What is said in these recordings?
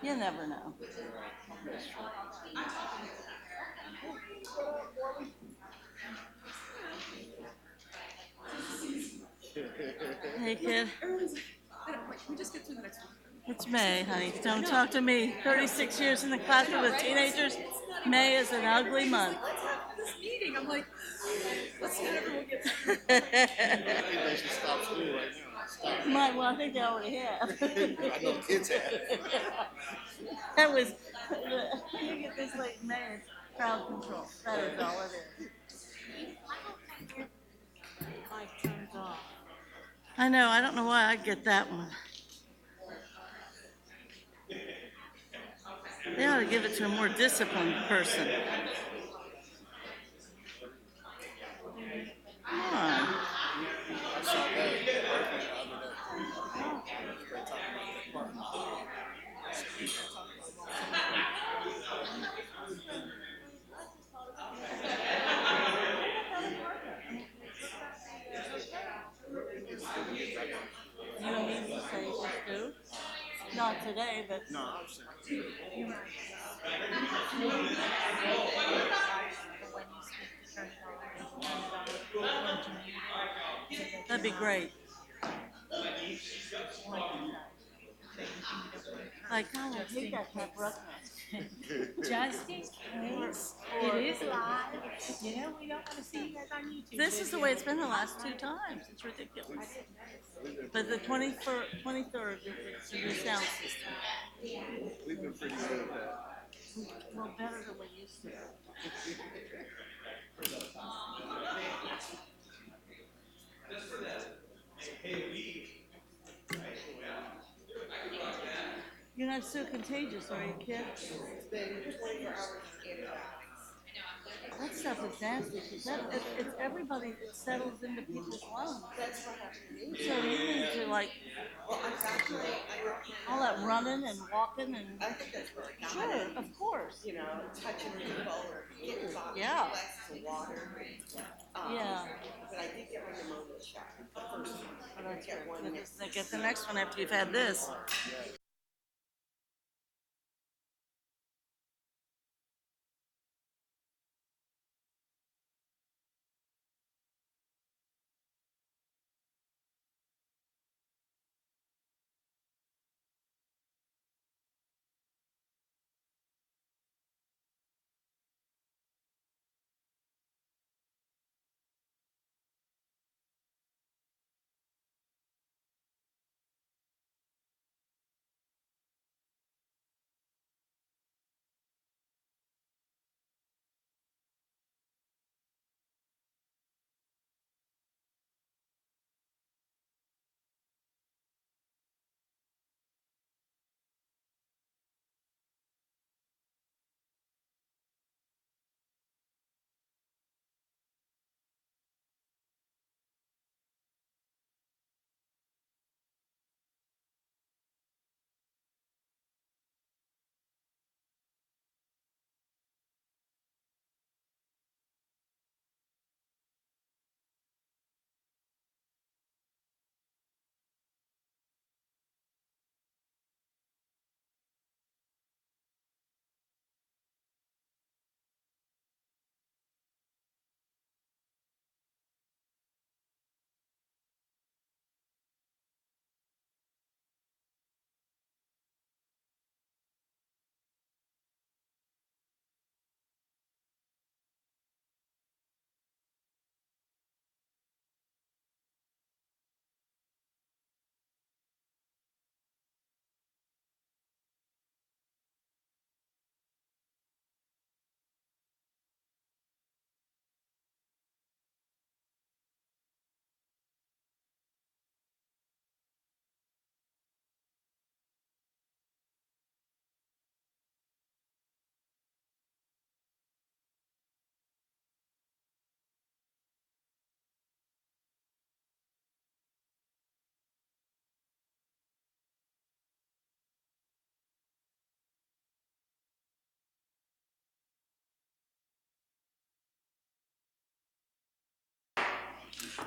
You never know. Hey, kid. It's May, honey. Don't talk to me. 36 years in the classroom with teenagers. May is an ugly month. This meeting, I'm like, let's get everyone get. I think they should stop school right now. Stop. Well, I think they already have. I know the kids have. That was, you get this late May, it's crowd control. That is all it is. Like turned off. I know, I don't know why I get that one. They ought to give it to a more disciplined person. Come on. I saw that working the other day. They talking about that part. You and me will say just do. Not today, but No, I'm saying. that'd be great. Like, oh, I hate that pepperoni. Just in case it is live. You know, we don't want to see you guys on YouTube. This is the way it's been the last two times. It's ridiculous. But the 23rd is a new sound system. We've been pretty good at that. Well, better than we used to. You're not so contagious, are you, kid? That stuff is nasty. It's everybody that settles into people's lungs. So you need to like all that running and walking and I think that's really sure, of course. you know, touching people or getting glasses Yeah. of water. Yeah. But I did get my pneumonia shot. The first one. But I get one next. get the next one after you've had this.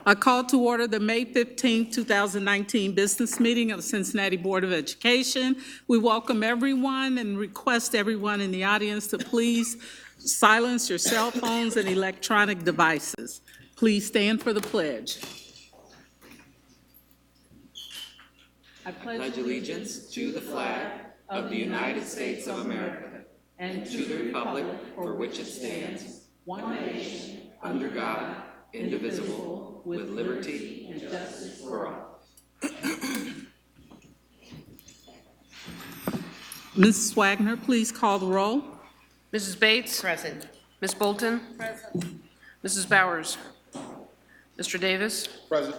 I call to order the May 15, 2019 business meeting of the Cincinnati Board of Education. We welcome everyone and request everyone in the audience to please silence your cell phones and electronic devices. Please stand for the pledge. I pledge allegiance to the flag of the United States of America and to the republic for which it stands, one nation, under God, indivisible, with liberty and justice for all. Mrs. Wagner, please call the roll. Mrs. Bates? Present. Ms. Bolton? Present. Mrs. Bowers? Mr. Davis? Present.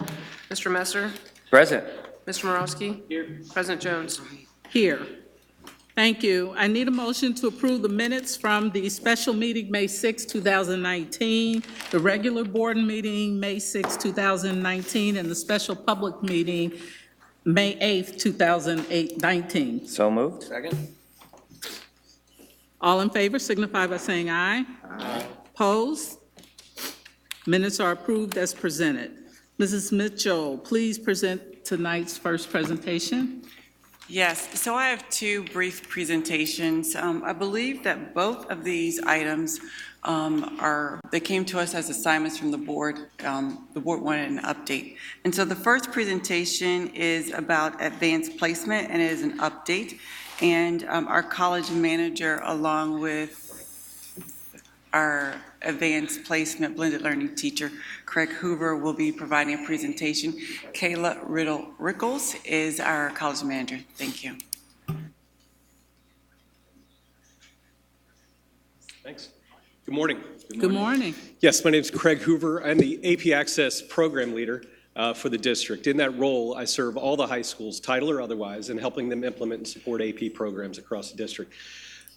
Mr. Messer? Present. Mr. Morosky? Here. President Jones? Here. Thank you. I need a motion to approve the minutes from the special meeting, May 6, 2019, the regular board meeting, May 6, 2019, and the special public meeting, May 8, 2019. So moved. Second. All in favor signify by saying aye. Aye. Opposed? Minutes are approved as presented. Mrs. Mitchell, please present tonight's first presentation. Yes, so I have two brief presentations. I believe that both of these items they came to us as assignments from the board. The board wanted an update. And so the first presentation is about advanced placement, and it is an update. And our college manager, along with our advanced placement blended learning teacher, Craig Hoover, will be providing a presentation. Kayla Riddle-Rickles is our college manager. Thank you. Thanks. Good morning. Good morning. Yes, my name is Craig Hoover. I'm the AP Access Program Leader for the district. In that role, I serve all the high schools, title or otherwise, in helping them implement and support AP programs across the district.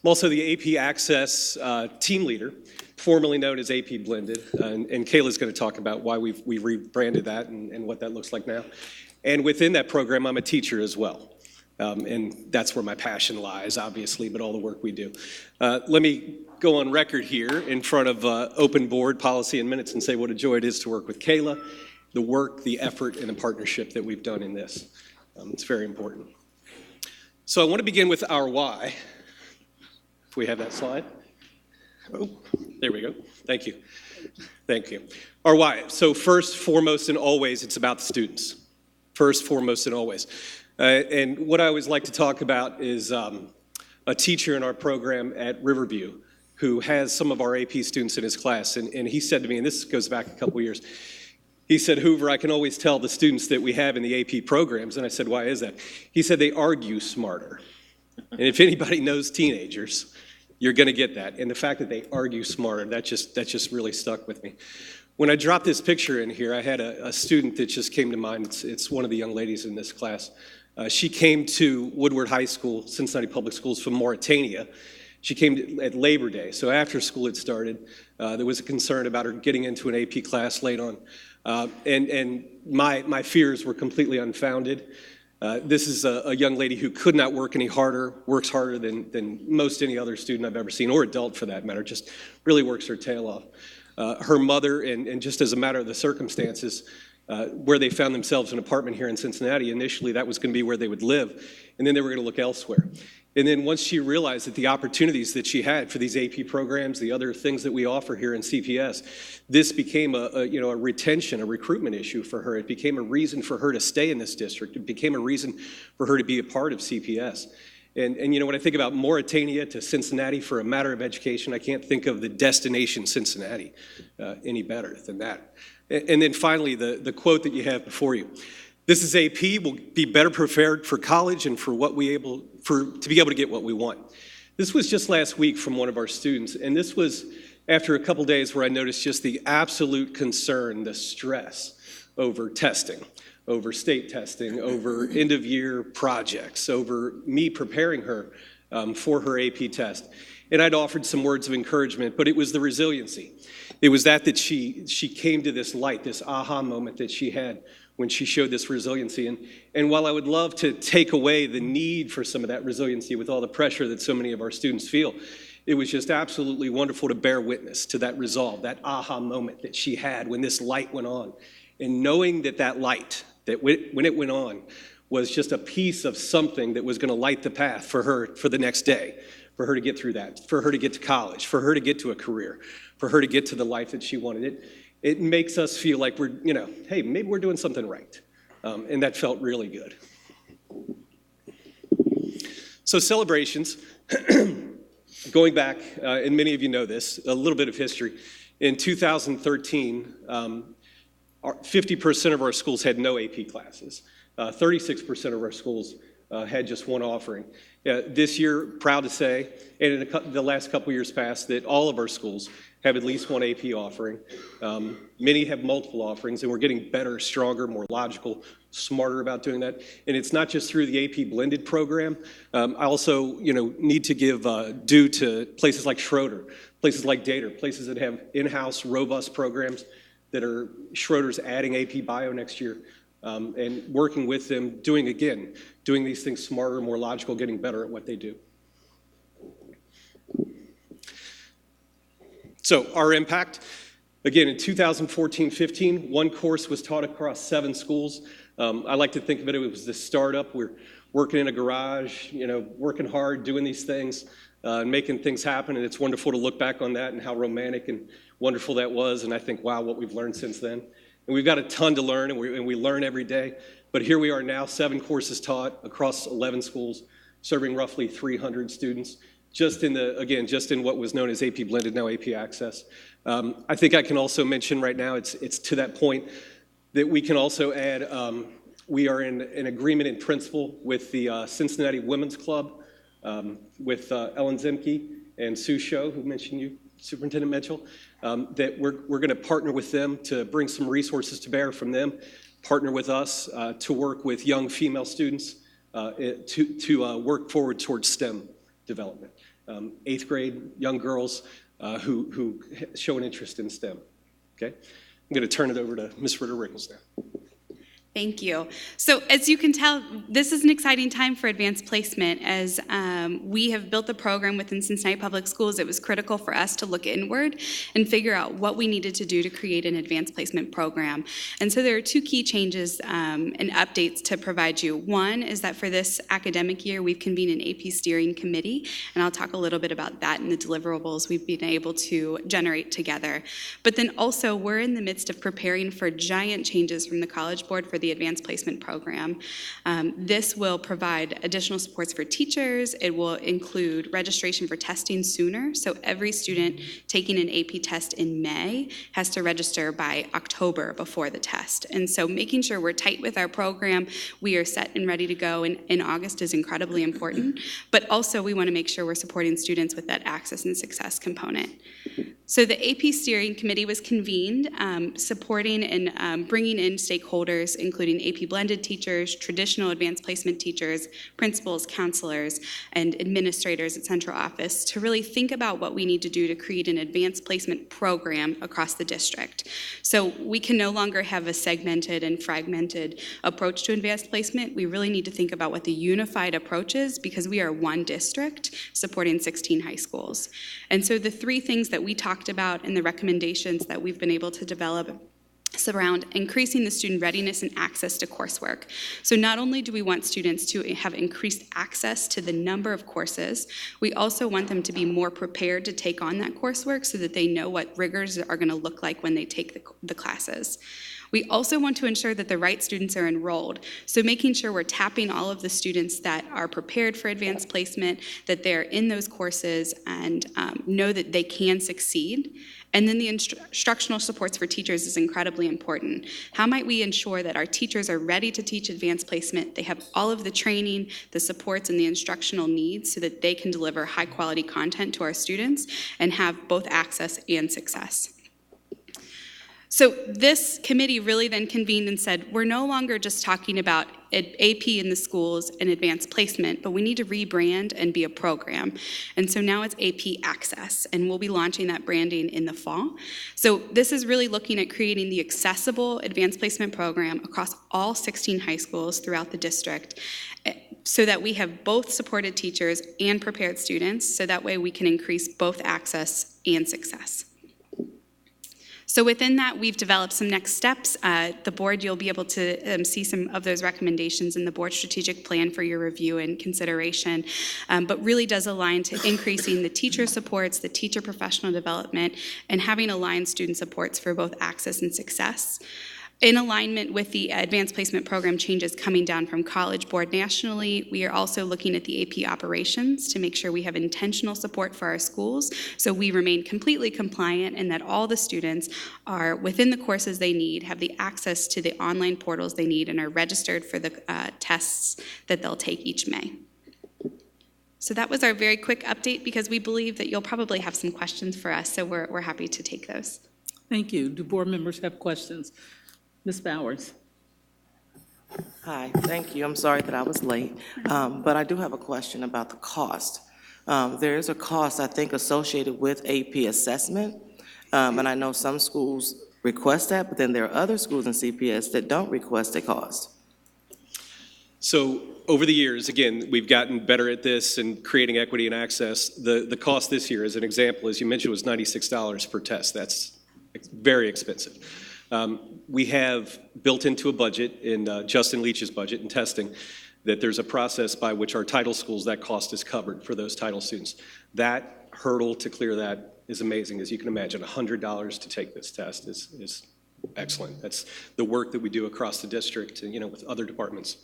I'm also the AP Access Team Leader, formerly known as AP Blended, and Kayla's going to talk about why we've rebranded that and what that looks like now. And within that program, I'm a teacher as well. And that's where my passion lies, obviously, but all the work we do. Let me go on record here in front of open board policy and minutes and say what a joy it is to work with Kayla, the work, the effort, and the partnership that we've done in this. It's very important. So I want to begin with our why. If we have that slide. Oh, there we go. Thank you. Thank you. Our why. So first, foremost, and always, it's about the students. First, foremost, and always. And what I always like to talk about is a teacher in our program at Riverview who has some of our AP students in his class. And he said to me, and this goes back a couple years, he said, Hoover, I can always tell the students that we have in the AP programs. And I said, why is that? He said, they argue smarter. And if anybody knows teenagers, you're going to get that. And the fact that they argue smarter, that just really stuck with me. When I dropped this picture in here, I had a student that just came to mind. It's one of the young ladies in this class. She came to Woodward High School, Cincinnati Public Schools, from Mauritania. She came at Labor Day. So after school had started, there was a concern about her getting into an AP class late on. And my fears were completely unfounded. This is a young lady who could not work any harder, works harder than most any other student I've ever seen, or adult for that matter, just really works her tail off. Her mother, and just as a matter of the circumstances, where they found themselves an apartment here in Cincinnati, initially that was going to be where they would live, and then they were going to look elsewhere. And then once she realized that the opportunities that she had for these AP programs, the other things that we offer here in CPS, this became a retention, a recruitment issue for her. It became a reason for her to stay in this district. It became a reason for her to be a part of CPS. And when I think about Mauritania to Cincinnati for a matter of education, I can't think of the destination Cincinnati any better than that. And then finally, the quote that you have before you. This is AP, will be better prepared for college and for to be able to get what we want. This was just last week from one of our students, and this was after a couple days where I noticed just the absolute concern, the stress over testing, over state testing, over end-of-year projects, over me preparing her for her AP test. And I'd offered some words of encouragement, but it was the resiliency. It was that she came to this light, this aha moment that she had when she showed this resiliency. And while I would love to take away the need for some of that resiliency with all the pressure that so many of our students feel, it was just absolutely wonderful to bear witness to that resolve, that aha moment that she had when this light went on And knowing that that light, that when it went on, was just a piece of something that was going to light the path for her for the next day, for her to get through that, for her to get to college, for her to get to a career, for her to get to the life that she wanted. It makes us feel like we're, hey, maybe we're doing something right. And that felt really good. So celebrations, going back, and many of you know this, a little bit of history. In 2013, 50% of our schools had no AP classes. 36% of our schools had just one offering. This year, proud to say, and in the last couple years past, that all of our schools have at least one AP offering. Many have multiple offerings, and we're getting better, stronger, more logical, smarter about doing that. And it's not just through the AP blended program. I also, need to give due to places like Schroeder, places like Dater, places that have in-house robust programs that are Schroeder's adding AP Bio next year, and working with them, doing these things smarter, more logical, getting better at what they do. So our impact, again, in 2014-15, one course was taught across 7 schools. I like to think of it as this startup. We're working in a garage, working hard, doing these things, and making things happen. And it's wonderful to look back on that and how romantic and wonderful that was. And I think, wow, what we've learned since then. And we've got a ton to learn, and we learn every day. But here we are now, 7 courses taught across 11 schools, serving roughly 300 students. Just in what was known as AP Blended, now AP Access. I think I can also mention right now, it's to that point that we can also add, we are in an agreement in principle with the Cincinnati Women's Club, with Ellen Zimke and Sue Sho, who mentioned you, Superintendent Mitchell, that we're going to partner with them to bring some resources to bear from them, partner with us to work with young female students to work forward towards STEM development. 8th grade young girls who show an interest in STEM. Okay, I'm going to turn it over to Ms. Ritter-Rickles now. Thank you. So as you can tell, this is an exciting time for advanced placement. As we have built the program within Cincinnati Public Schools, it was critical for us to look inward and figure out what we needed to do to create an advanced placement program. And so there are 2 key changes and updates to provide you. One is that for this academic year, we've convened an AP steering committee, and I'll talk a little bit about that and the deliverables we've been able to generate together. But then also, we're in the midst of preparing for giant changes from the College Board for the Advanced Placement Program. This will provide additional supports for teachers. It will include registration for testing sooner. So every student taking an AP test in May has to register by October before the test. And so making sure we're tight with our program, we are set and ready to go in August is incredibly important. But also we want to make sure we're supporting students with that access and success component. So the AP Steering Committee was convened, supporting and bringing in stakeholders, including AP blended teachers, traditional advanced placement teachers, principals, counselors, and administrators at central office to really think about what we need to do to create an advanced placement program across the district. So we can no longer have a segmented and fragmented approach to advanced placement. We really need to think about what the unified approach is, because we are one district supporting 16 high schools. And so the 3 things that we talked about and the recommendations that we've been able to develop surround increasing the student readiness and access to coursework. So not only do we want students to have increased access to the number of courses, we also want them to be more prepared to take on that coursework so that they know what rigors are going to look like when they take the classes. We also want to ensure that the right students are enrolled. So making sure we're tapping all of the students that are prepared for advanced placement, that they're in those courses and know that they can succeed. And then the instructional supports for teachers is incredibly important. How might we ensure that our teachers are ready to teach advanced placement? They have all of the training, the supports, and the instructional needs so that they can deliver high quality content to our students and have both access and success. So this committee really then convened and said, we're no longer just talking about AP in the schools and advanced placement, but we need to rebrand and be a program. And so now it's AP Access, and we'll be launching that branding in the fall. So this is really looking at creating the accessible advanced placement program across all 16 high schools throughout the district, so that we have both supported teachers and prepared students, so that way we can increase both access and success. So within that, we've developed some next steps. The board, you'll be able to see some of those recommendations in the board strategic plan for your review and consideration, but really does align to increasing the teacher supports, the teacher professional development, and having aligned student supports for both access and success. In alignment with the advanced placement program changes coming down from College Board nationally, we are also looking at the AP operations to make sure we have intentional support for our schools so we remain completely compliant and that all the students are within the courses they need, have the access to the online portals they need, and are registered for the tests that they'll take each May. So that was our very quick update because we believe that you'll probably have some questions for us, so we're happy to take those. Thank you. Do board members have questions? Ms. Bowers. Hi, thank you. I'm sorry that I was late, but I do have a question about the cost. There is a cost, I think, associated with AP assessment, and I know some schools request that, but then there are other schools in CPS that don't request a cost. So over the years, again, we've gotten better at this and creating equity and access. The cost this year, as an example, as you mentioned, was $96 per test. That's very expensive. We have built into a budget in Justin Leach's budget and testing that there's a process by which our title schools, that cost is covered for those title students. That hurdle to clear that is amazing. As you can imagine, $100 to take this test is excellent. That's the work that we do across the district, with other departments.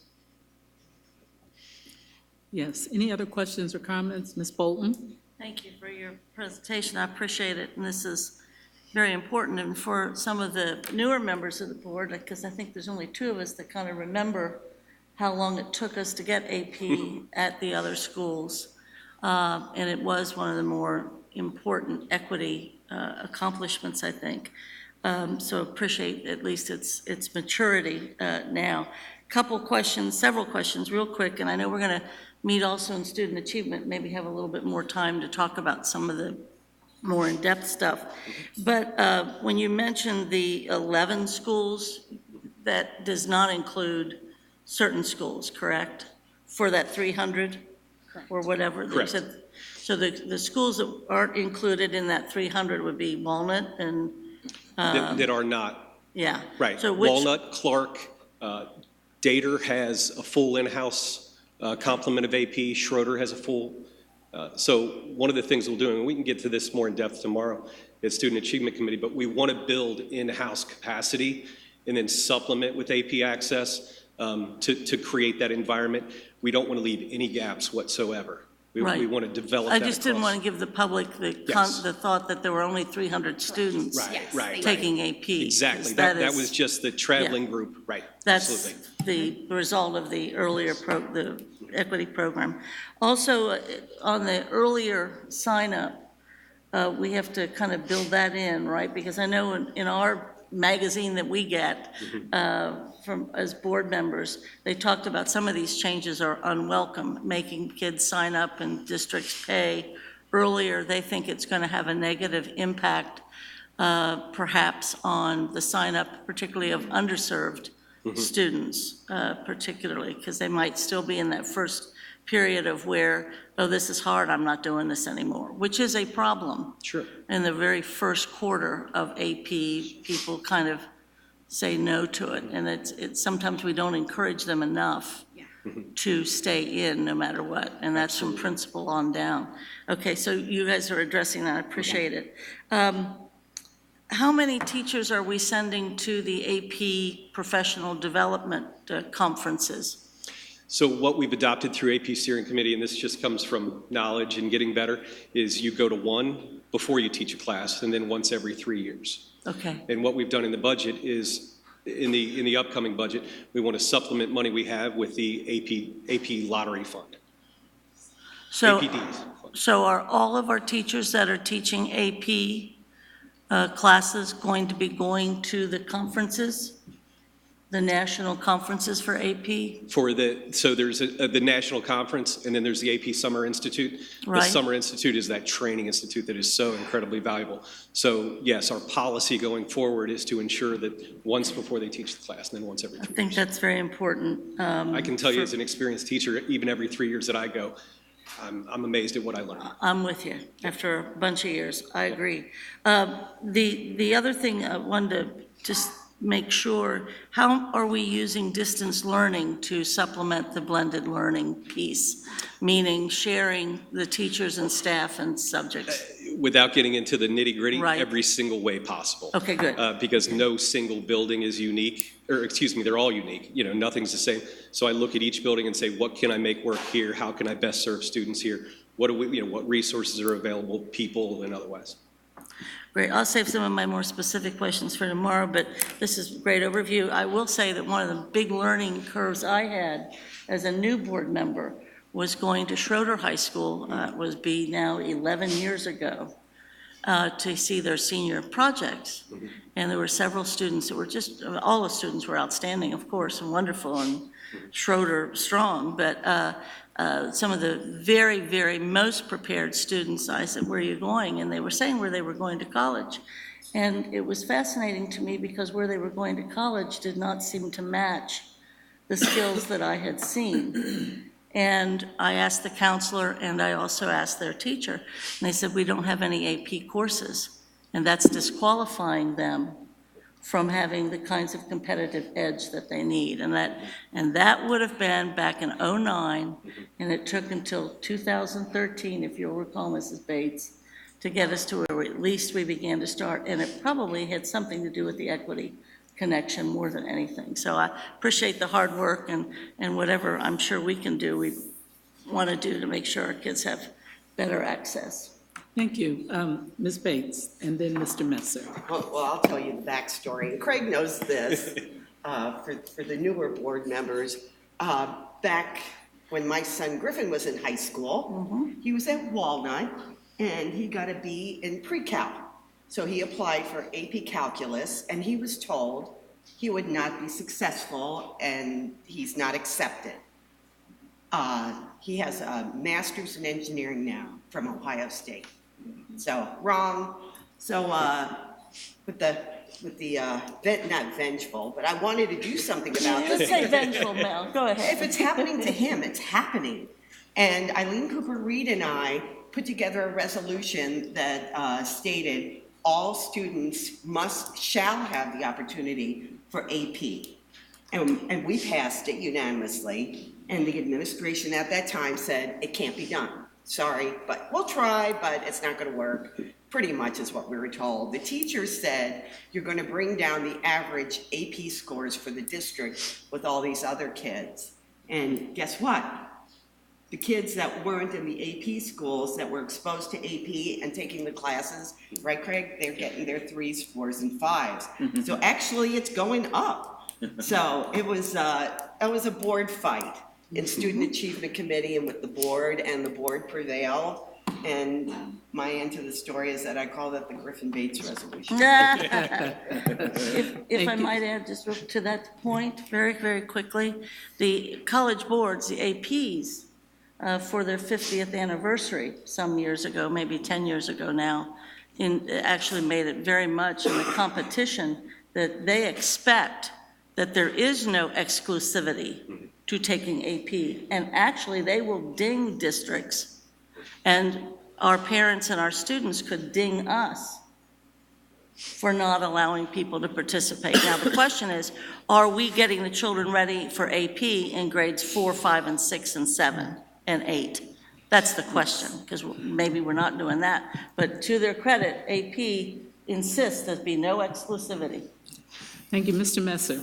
Yes. Any other questions or comments? Ms. Bolton? Thank you for your presentation. I appreciate it, and this is very important. And for some of the newer members of the board, because I think there's only two of us that kind of remember how long it took us to get AP at the other schools. And it was one of the more important equity accomplishments, I think. So appreciate at least its maturity now. Several questions real quick, and I know we're going to meet also in student achievement, maybe have a little bit more time to talk about some of the more in-depth stuff. But when you mentioned the 11 schools, that does not include certain schools, correct? For that 300 or whatever? Correct. So the schools that aren't included in that 300 would be Walnut and? That are not. Yeah. Right. So Walnut, Clark, Dater has a full in-house complement of AP. Schroeder has a full. So one of the things we'll do, and we can get to this more in depth tomorrow at Student Achievement Committee, but we want to build in-house capacity and then supplement with AP access to create that environment. We don't want to leave any gaps whatsoever. We want to develop that. I just didn't want to give the public the thought that there were only 300 students taking AP. Exactly. That was just the traveling group. Right. That's absolutely the result of the earlier the equity program. Also, on the earlier sign up, we have to kind of build that in, right? Because I know in our magazine that we get from as board members, they talked about some of these changes are unwelcome, making kids sign up and districts pay earlier. They think it's going to have a negative impact perhaps on the sign up, particularly of underserved students, particularly, because they might still be in that first period of where, oh, this is hard, I'm not doing this anymore, which is a problem. Sure. In the very first quarter of AP, people kind of say no to it, and it's sometimes we don't encourage them enough to stay in no matter what, and that's from principal on down. Okay, so you guys are addressing that, I appreciate it. How many teachers are we sending to the AP professional development conferences? So what we've adopted through AP Steering Committee, and this just comes from knowledge and getting better, is you go to one before you teach a class, and then once every 3 years. Okay. And what we've done in the budget is, in the upcoming budget, we want to supplement money we have with the AP lottery fund. So, APDs. so are all of our teachers that are teaching AP classes going to be going to the conferences? The national conferences for AP? So there's the national conference, and then there's the AP Summer Institute. Right. The Summer Institute is that training institute that is so incredibly valuable. So yes, our policy going forward is to ensure that once before they teach the class, and then once every 3 years. I think that's very important. I can tell you as an experienced teacher, even every 3 years that I go, I'm amazed at what I learned. I'm with you. After a bunch of years, I agree. The other thing I wanted to just make sure, how are we using distance learning to supplement the blended learning piece? Meaning sharing the teachers and staff and subjects? Without getting into the nitty-gritty, Right. every single way possible. Okay, good. Because no single building is unique, or excuse me, they're all unique. You know, nothing's the same. So I look at each building and say, what can I make work here? How can I best serve students here? What do we, you know, what resources are available, people and otherwise? Great. I'll save some of my more specific questions for tomorrow, but this is a great overview. I will say that one of the big learning curves I had as a new board member was going to Schroeder High School, was be now 11 years ago, to see their senior projects. And there were several students that were just, all the students were outstanding, of course, and wonderful, and Schroeder strong, but some of the very, very most prepared students, I said, where are you going? And they were saying where they were going to college. And it was fascinating to me because where they were going to college did not seem to match the skills that I had seen. And I asked the counselor, and I also asked their teacher, and they said, we don't have any AP courses, and that's disqualifying them from having the kinds of competitive edge that they need. And that would have been back in '09, and it took until 2013, if you'll recall, Mrs. Bates, to get us to where at least we began to start, and it probably had something to do with the equity connection more than anything. So I appreciate the hard work, and whatever I'm sure we can do, we want to do to make sure our kids have better access. Thank you. Ms. Bates, and then Mr. Messer. Well, I'll tell you the backstory, and Craig knows this, for the newer board members. Back when my son Griffin was in high school, he was at Walnut, and he got a B in pre-cal. So he applied for AP Calculus, and he was told he would not be successful, and he's not accepted. He has a master's in engineering now from Ohio State. So, wrong. So, not vengeful, but I wanted to do something about this. Just say vengeful, Mel, go ahead. If it's happening to him, it's happening. And Eileen Cooper Reed and I put together a resolution that stated all students shall have the opportunity for AP. And we passed it unanimously, and the administration at that time said, it can't be done. Sorry, but we'll try, but it's not gonna work. Pretty much is what we were told. The teachers said, you're gonna bring down the average AP scores for the district with all these other kids. And guess what? The kids that weren't in the AP schools that were exposed to AP and taking the classes, right, Craig? They're getting their 3s, 4s, and 5s. So actually, it's going up. So it was a board fight in Student Achievement Committee and with the board, and the board prevailed. And my end to the story is that I call that the Griffin Bates resolution. If I might add just to that point, very, very quickly, the college boards, the APs, for their 50th anniversary some years ago, maybe 10 years ago now, actually made it very much in the competition that they expect that there is no exclusivity to taking AP. And actually, they will ding districts, and our parents and our students could ding us for not allowing people to participate. Now, the question is, are we getting the children ready for AP in grades 4, 5, and 6, and 7, and 8? That's the question, because maybe we're not doing that. But to their credit, AP insists there be no exclusivity. Thank you, Mr. Messer.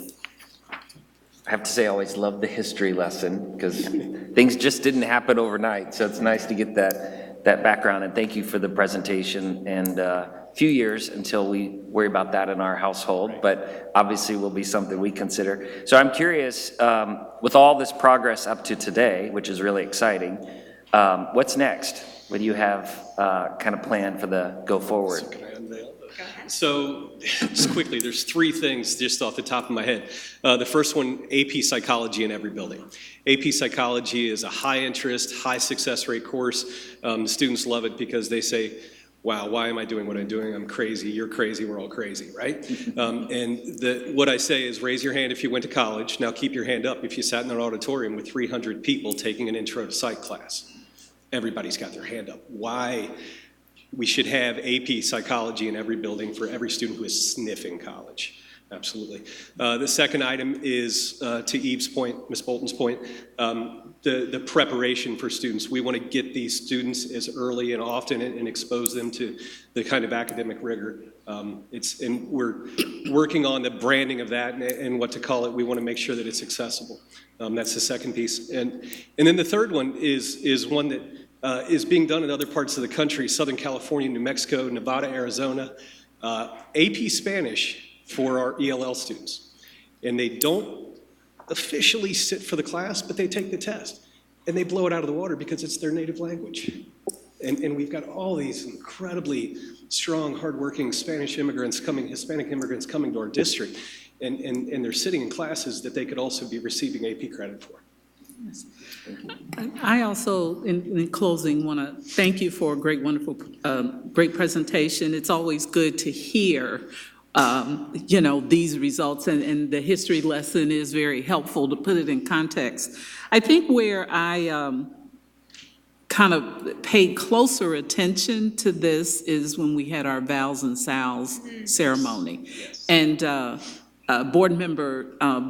I have to say, I always love the history lesson because things just didn't happen overnight. So it's nice to get that background, and thank you for the presentation. And a few years until we worry about that in our household, but obviously will be something we consider. So I'm curious, with all this progress up to today, which is really exciting, what's next? What do you have kind of planned for the go forward? So, just quickly, there's 3 things just off the top of my head. The first one, AP Psychology in every building. AP Psychology is a high interest, high success rate course. The students love it because they say, wow, why am I doing what I'm doing? I'm crazy, you're crazy, we're all crazy, right? And what I say is raise your hand if you went to college. Now keep your hand up if you sat in an auditorium with 300 people taking an intro to psych class. everybody's got their hand up. Why we should have AP psychology in every building for every student who is sniffing college. Absolutely. The second item is, to Eve's point, Ms. Bolton's point, the preparation for students. We want to get these students as early and often and expose them to the kind of academic rigor. And we're working on the branding of that and what to call it. We want to make sure that it's accessible. That's the second piece. And then the third one is one that is being done in other parts of the country, Southern California, New Mexico, Nevada, Arizona. AP Spanish for our ELL students. And they don't officially sit for the class, but they take the test. And they blow it out of the water because it's their native language. And we've got all these incredibly strong, hardworking Hispanic immigrants coming to our district. And they're sitting in classes that they could also be receiving AP credit for. I also, in closing, want to thank you for a great, wonderful, great presentation. It's always good to hear these results, and the history lesson is very helpful to put it in context. I think where I kind of paid closer attention to this is when we had our vows and salves ceremony. And Board Member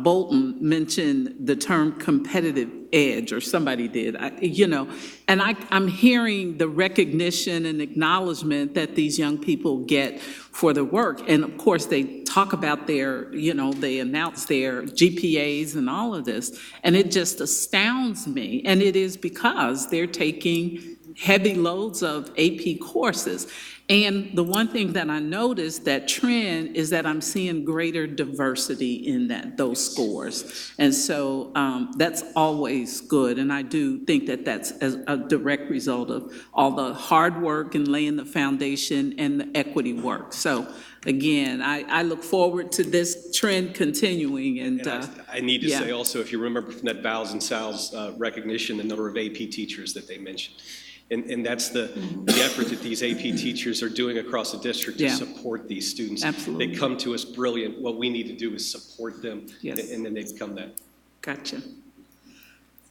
Bolton mentioned the term competitive edge, or somebody did, and I'm hearing the recognition and acknowledgement that these young people get for the work. And of course, they talk about their, they announce their GPAs and all of this, and it just astounds me. And it is because they're taking heavy loads of AP courses. And the one thing that I noticed, that trend, is that I'm seeing greater diversity in those scores. And so that's always good. And I do think that that's a direct result of all the hard work and laying the foundation and the equity work. So again, I look forward to this trend continuing. And I need to say also, if you remember from that vows and salves recognition, the number of AP teachers that they mentioned. And that's the effort that these AP teachers are doing across the district to support these students. Absolutely. They come to us brilliant. What we need to do is support them, Yes. and then they become that. Gotcha.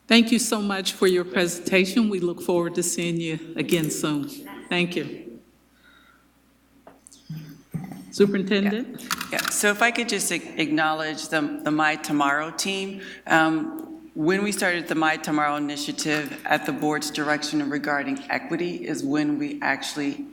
Thank you so much for your presentation. We look forward to seeing you again soon. Thank you. Superintendent? Yeah, so if I could just acknowledge the My Tomorrow team. When we started the My Tomorrow initiative at the board's direction regarding equity is when we actually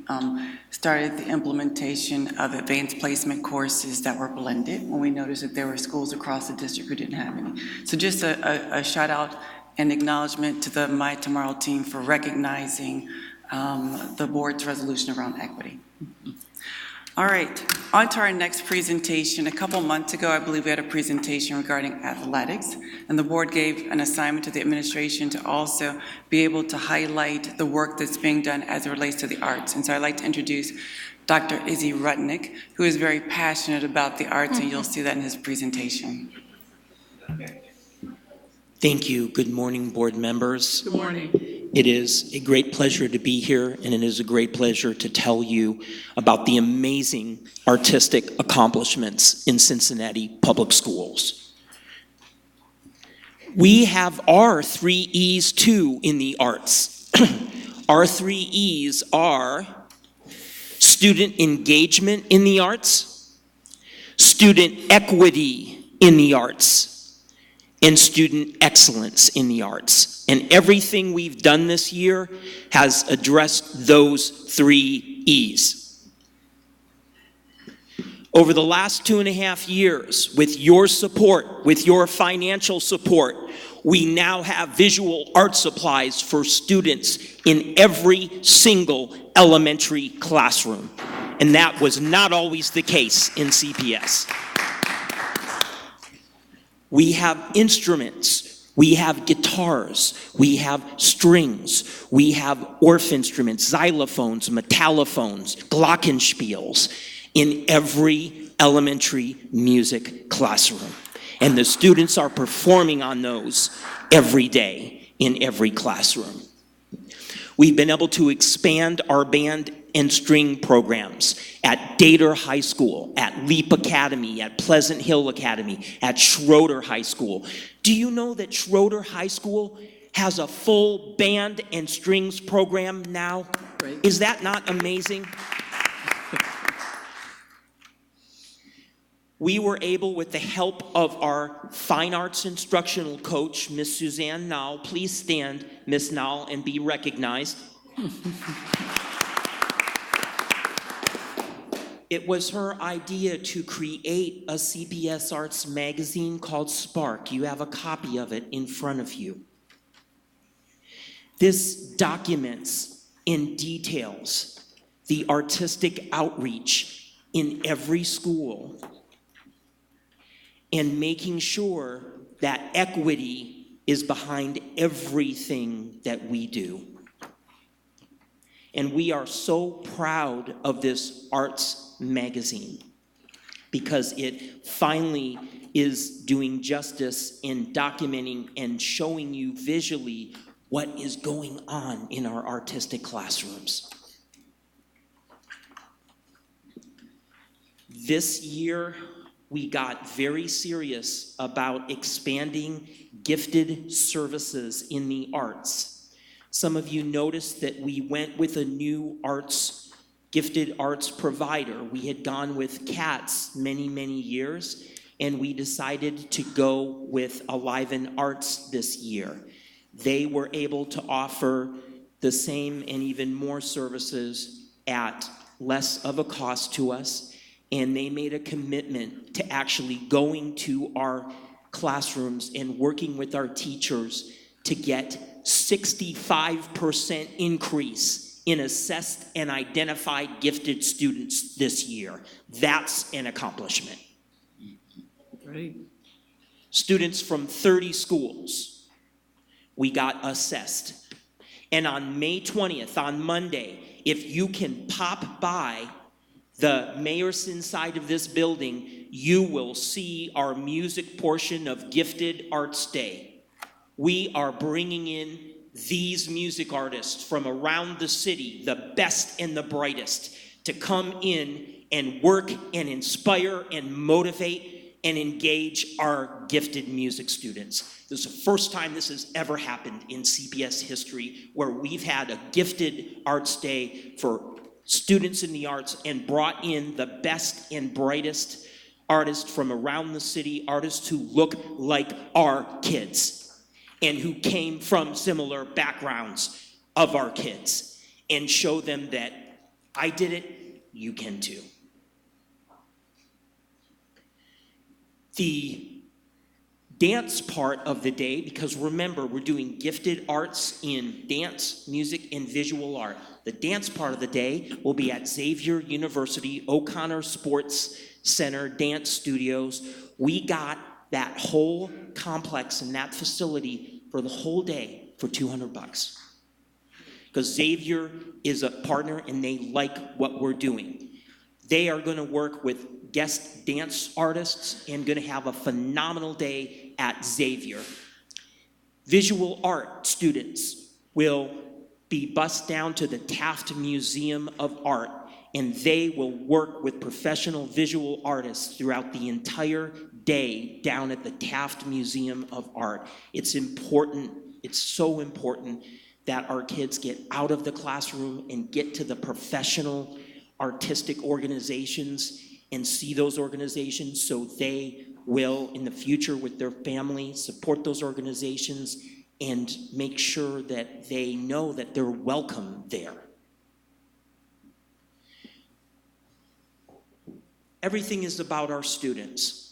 started the implementation of advanced placement courses that were blended, when we noticed that there were schools across the district who didn't have any. So just a shout out and acknowledgement to the My Tomorrow team for recognizing the board's resolution around equity. All right, on to our next presentation. A couple months ago, I believe we had a presentation regarding athletics, and the board gave an assignment to the administration to also be able to highlight the work that's being done as it relates to the arts. And so I'd like to introduce Dr. Izzy Rudnick, who is very passionate about the arts, and you'll see that in his presentation. Thank you. Good morning, board members. Good morning. It is a great pleasure to be here, and it is a great pleasure to tell you about the amazing artistic accomplishments in Cincinnati Public Schools. We have our 3 E's too in the arts. Our 3 E's are student engagement in the arts, student equity in the arts, and student excellence in the arts. And everything we've done this year has addressed those 3 E's. Over the last 2.5 years, with your support, with your financial support, we now have visual art supplies for students in every single elementary classroom. And that was not always the case in CPS. We have instruments, we have guitars, we have strings, we have Orff instruments, xylophones, metallophones, glockenspiels in every elementary music classroom. And the students are performing on those every day in every classroom. We've been able to expand our band and string programs at Dater High School, at Leap Academy, at Pleasant Hill Academy, at Schroeder High School. Do you know that Schroeder High School has a full band and strings program now. Great. Is that not amazing? We were able, with the help of our fine arts instructional coach, Miss Suzanne Nall, please stand, Miss Nall, and be recognized. It was her idea to create a CPS Arts magazine called Spark. You have a copy of it in front of you. This documents in details the artistic outreach in every school and making sure that equity is behind everything that we do. And we are so proud of this arts magazine because it finally is doing justice in documenting and showing you visually what is going on in our artistic classrooms. This year, we got very serious about expanding gifted services in the arts. Some of you noticed that we went with a new gifted arts provider. We had gone with CATS many, many years, and we decided to go with Alive Arts this year. They were able to offer the same and even more services at less of a cost to us, and they made a commitment to actually going to our classrooms and working with our teachers to get 65% increase in assessed and identified gifted students this year. That's an accomplishment. Great. Students from 30 schools, we got assessed. And on May 20th, on Monday, if you can pop by the Mayerson side of this building, you will see our music portion of Gifted Arts Day. We are bringing in these music artists from around the city, the best and the brightest, to come in and work and inspire and motivate and engage our gifted music students. This is the first time this has ever happened in CPS history, where we've had a Gifted Arts Day for students in the arts and brought in the best and brightest artists from around the city, artists who look like our kids and who came from similar backgrounds of our kids, and show them that I did it, you can too. The dance part of the day, because remember, we're doing gifted arts in dance, music, and visual art. The dance part of the day will be at Xavier University O'Connor Sports Center Dance Studios. We got that whole complex and that facility for the whole day for $200. Because Xavier is a partner and they like what we're doing. They are going to work with guest dance artists and going to have a phenomenal day at Xavier. Visual art students will be bused down to the Taft Museum of Art, and they will work with professional visual artists throughout the entire day down at the Taft Museum of Art. It's important, it's so important that our kids get out of the classroom and get to the professional artistic organizations and see those organizations, so they will, in the future with their family, support those organizations and make sure that they know that they're welcome there. Everything is about our students.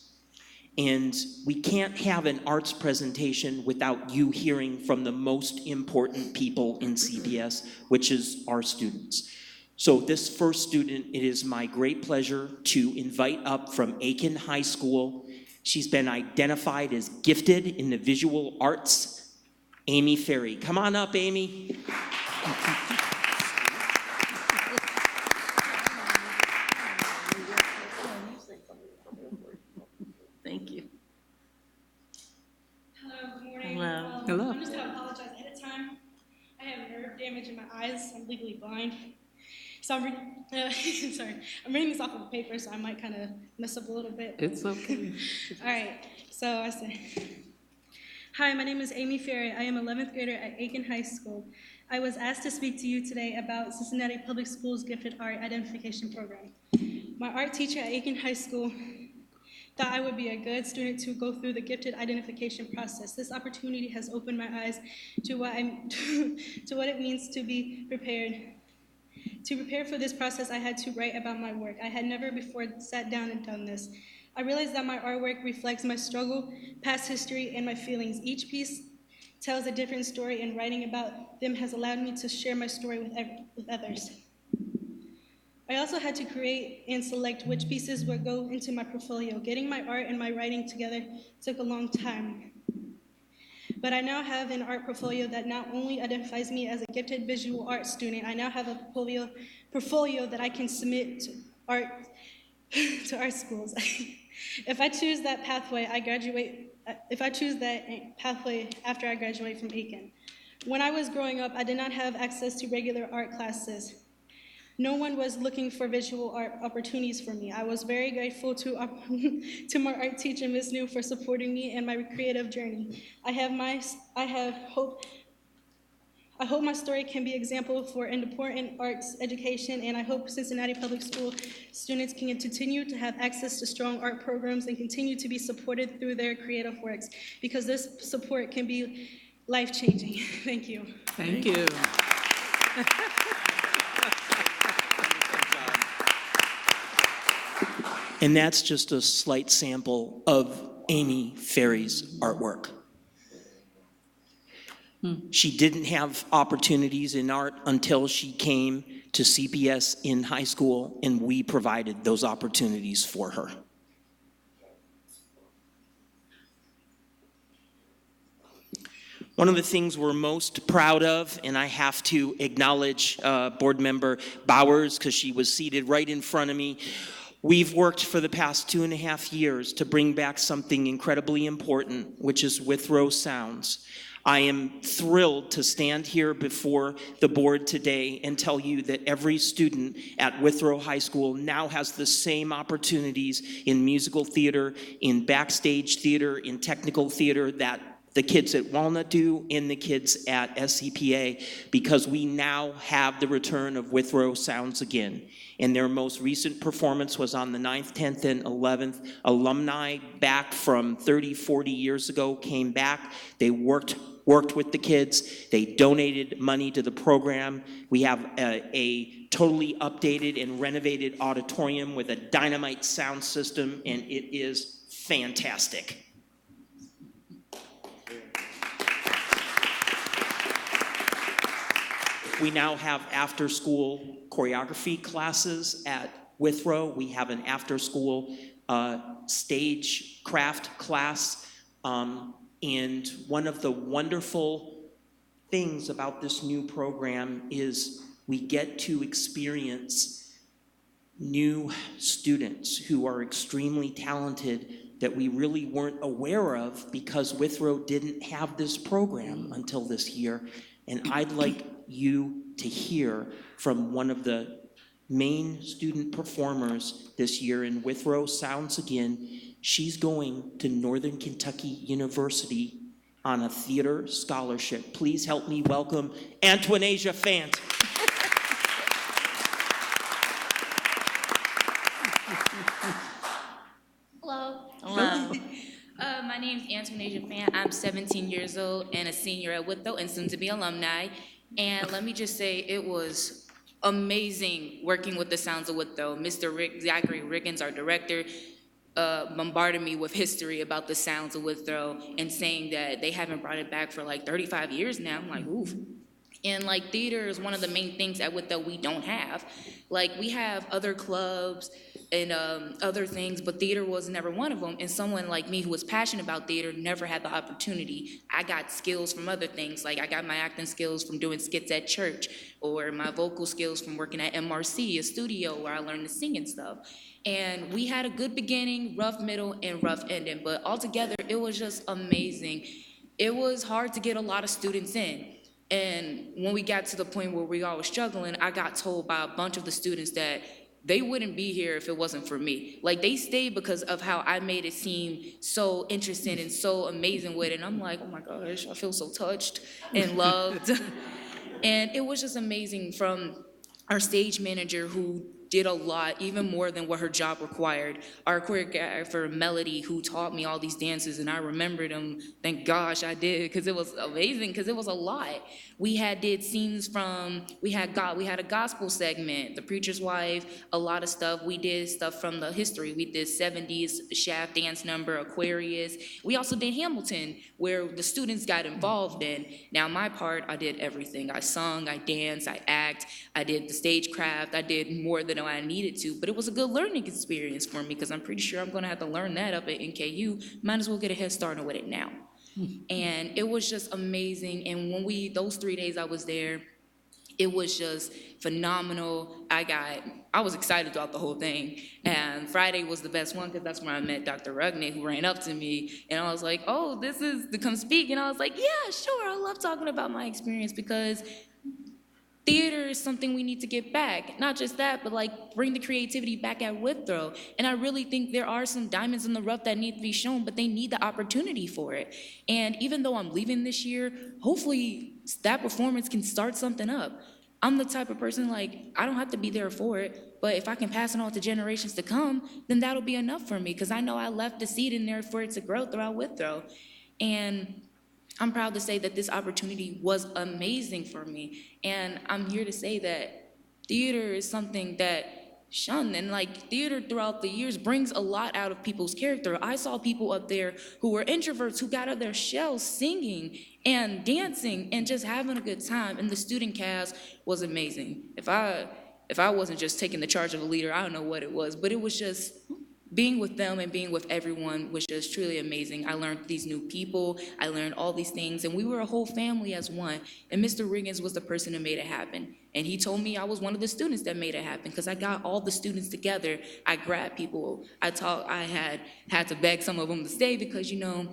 And we can't have an arts presentation without you hearing from the most important people in CPS, which is our students. So this first student, it is my great pleasure to invite up from Aiken High School. She's been identified as gifted in the visual arts, Amy Ferry. Come on up, Amy. Thank you. Hello, good morning. Hello. Hello. I'm just gonna apologize ahead of time. I have nerve damage in my eyes. I'm legally blind. So I'm reading, sorry, I'm reading this off of a paper, so I might kind of mess up a little bit. It's okay. All right, so I say, Hi, my name is Amy Ferry. I am 11th grader at Aiken High School. I was asked to speak to you today about Cincinnati Public Schools Gifted Art Identification Program. My art teacher at Aiken High School thought I would be a good student to go through the gifted identification process. This opportunity has opened my eyes to what it means to be prepared. To prepare for this process, I had to write about my work. I had never before sat down and done this. I realized that my artwork reflects my struggle, past history, and my feelings. Each piece tells a different story, and writing about them has allowed me to share my story with others. I also had to create and select which pieces would go into my portfolio. Getting my art and my writing together took a long time. But I now have an art portfolio that not only identifies me as a gifted visual art student, I now have a portfolio that I can submit to art schools. If I choose that pathway after I graduate from Aiken. When I was growing up, I did not have access to regular art classes. No one was looking for visual art opportunities for me. I was very grateful to my art teacher, Ms. New, for supporting me in my creative journey. I hope my story can be an example for an important arts education, and I hope Cincinnati Public School students can continue to have access to strong art programs and continue to be supported through their creative works, because this support can be life-changing. Thank you. Thank you. And that's just a slight sample of Amy Ferry's artwork. She didn't have opportunities in art until she came to CPS in high school, and we provided those opportunities for her. One of the things we're most proud of, and I have to acknowledge Board Member Bowers because she was seated right in front of me. We've worked for the past 2.5 years to bring back something incredibly important, which is Withrow Sounds. I am thrilled to stand here before the board today and tell you that every student at Withrow High School now has the same opportunities in musical theater, in backstage theater, in technical theater that the kids at Walnut do and the kids at SCPA, because we now have the return of Withrow Sounds again. And their most recent performance was on the 9th, 10th, and 11th. Alumni back from 30, 40 years ago came back. They worked with the kids. They donated money to the program. We have a totally updated and renovated auditorium with a dynamite sound system, and it is fantastic. We now have after-school choreography classes at Withrow. We have an after-school stage craft class. And one of the wonderful things about this new program is we get to experience new students who are extremely talented that we really weren't aware of because Withrow didn't have this program until this year. And I'd like you to hear from one of the main student performers this year in Withrow Sounds Again. She's going to Northern Kentucky University on a theater scholarship. Please help me welcome Antoinasia Fant. Hello. Hello. My name is Antoinasia Fant. I'm 17 years old and a senior at Withrow and soon to be alumni. And let me just say, it was amazing working with the Sounds of Withrow. Mr. Zachary Riggins, our director, bombarded me with history about the Sounds of Withrow and saying that they haven't brought it back for like 35 years now. I'm like, oof. And like theater is one of the main things at Withrow we don't have. Like we have other clubs and other things, but theater was never one of them. And someone like me who was passionate about theater never had the opportunity. I got skills from other things. Like I got my acting skills from doing skits at church, or my vocal skills from working at MRC, a studio where I learned to sing and stuff. And we had a good beginning, rough middle, and rough ending. But altogether, it was just amazing. It was hard to get a lot of students in. And when we got to the point where we all were struggling, I got told by a bunch of the students that they wouldn't be here if it wasn't for me. Like, they stayed because of how I made it seem so interesting and so amazing with it. And I'm like, oh my gosh, I feel so touched and loved. And it was just amazing, from our stage manager, who did a lot, even more than what her job required. Our choreographer, Melody, who taught me all these dances, and I remembered them. Thank gosh I did, because it was amazing, because it was a lot. We did scenes from, we had a gospel segment, The Preacher's Wife, a lot of stuff. We did stuff from the history. We did 70s Shaft dance number, Aquarius. We also did Hamilton, where the students got involved in. Now, my part, I did everything. I sung, I danced, I act, I did the stagecraft, I did more than I needed to, but it was a good learning experience for me, because I'm pretty sure I'm gonna have to learn that up at NKU. Might as well get a head start with it now. And it was just amazing. And when those 3 days I was there, it was just phenomenal. I was excited throughout the whole thing. And Friday was the best one, because that's where I met Dr. Rugney, who ran up to me. And I was like, oh, this is to come speak. And I was like, yeah, sure. I love talking about my experience, because theater is something we need to get back. Not just that, but like bring the creativity back at Withrow. And I really think there are some diamonds in the rough that need to be shown, but they need the opportunity for it. And even though I'm leaving this year, hopefully that performance can start something up. I'm the type of person, like, I don't have to be there for it, but if I can pass it on to generations to come, then that'll be enough for me, because I know I left the seed in there for it to grow throughout Withrow. And I'm proud to say that this opportunity was amazing for me. And I'm here to say that theater is something that shunned, and like theater throughout the years brings a lot out of people's character. I saw people up there who were introverts who got out of their shells singing and dancing and just having a good time. And the student cast was amazing. If I wasn't just taking the charge of a leader, I don't know what it was, but it was just being with them and being with everyone was just truly amazing. I learned these new people, I learned all these things, and we were a whole family as one. And Mr. Riggins was the person who made it happen. And he told me I was one of the students that made it happen, because I got all the students together. I grabbed people. I had to beg some of them to stay, because, you know,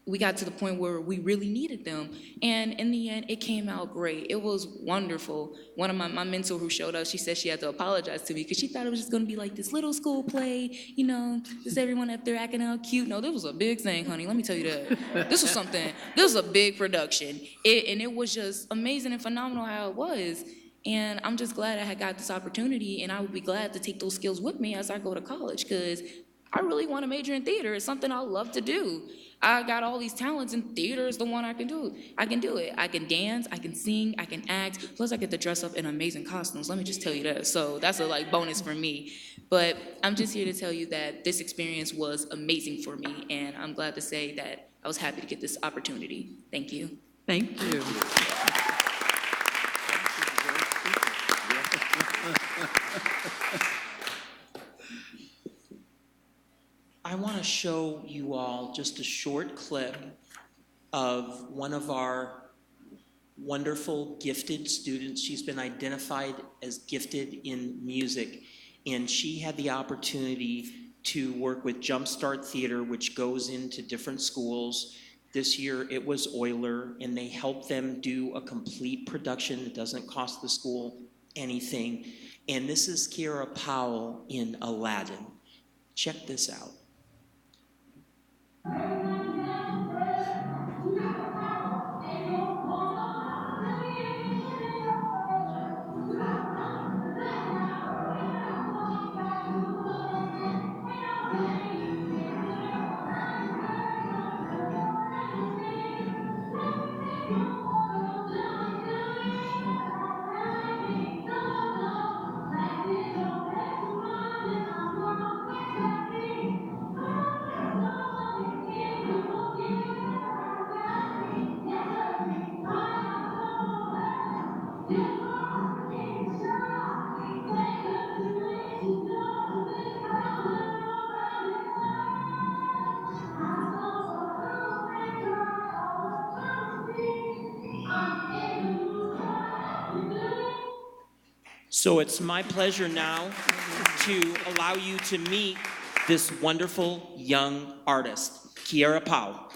we got to the point where we really needed them. And in the end, it came out great. It was wonderful. One of my mentor who showed up, she said she had to apologize to me, because she thought it was just gonna be like this little school play, you know, just everyone up there acting out cute. No, this was a big thing, honey, let me tell you that. This was a big production. And it was just amazing and phenomenal how it was. And I'm just glad I had got this opportunity, and I would be glad to take those skills with me as I go to college, because I really want to major in theater. It's something I love to do. I got all these talents, and theater is the one I can do. I can do it. I can dance, I can sing, I can act, plus I get to dress up in amazing costumes. Let me just tell you that. So that's a bonus for me. But I'm just here to tell you that this experience was amazing for me, and I'm glad to say that I was happy to get this opportunity. Thank you. Thank you. I want to show you all just a short clip of one of our wonderful gifted students. She's been identified as gifted in music, and she had the opportunity to work with Jumpstart Theater, which goes into different schools. This year it was Euler, and they helped them do a complete production. It doesn't cost the school anything. And this is Kiara Powell in Aladdin. Check this out. So it's my pleasure now to allow you to meet this wonderful young artist, Kiara Powell.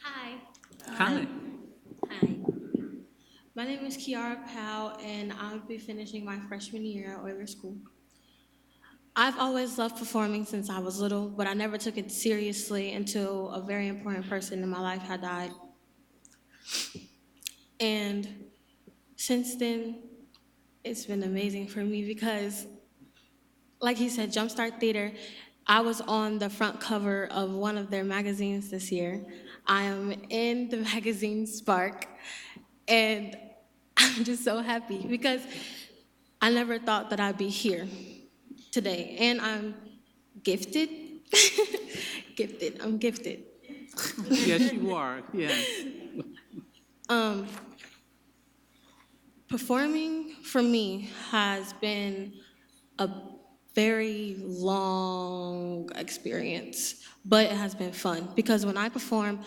Hi. Hi. My name is Kiara Powell, and I'll be finishing my freshman year at Euler School. I've always loved performing since I was little, but I never took it seriously until a very important person in my life had died. And since then, it's been amazing for me because, like he said, Jumpstart Theater, I was on the front cover of one of their magazines this year. I am in the magazine Spark, and I'm just so happy because I never thought that I'd be here today. And I'm gifted. I'm gifted. Yes, you are, yes. Performing for me has been a very long experience, but it has been fun because when I perform,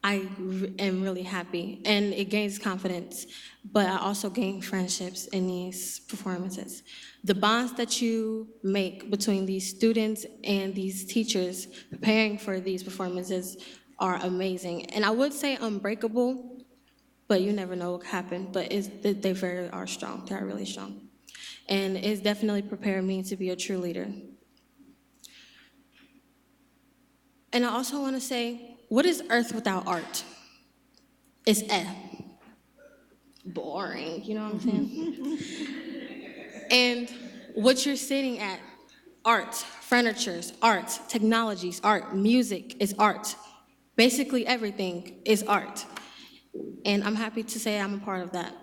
am really happy and it gains confidence, but I also gain friendships in these performances. The bonds that you make between these students and these teachers preparing for these performances are amazing. And I would say unbreakable, but you never know what could happen, but they very are strong, they are really strong. And it's definitely prepared me to be a true leader. And I also want to say, what is Earth without art? It's boring, you know what I'm saying? And what you're sitting at, art, furnitures, art, technologies, art, music is art. Basically everything is art. And I'm happy to say I'm a part of that.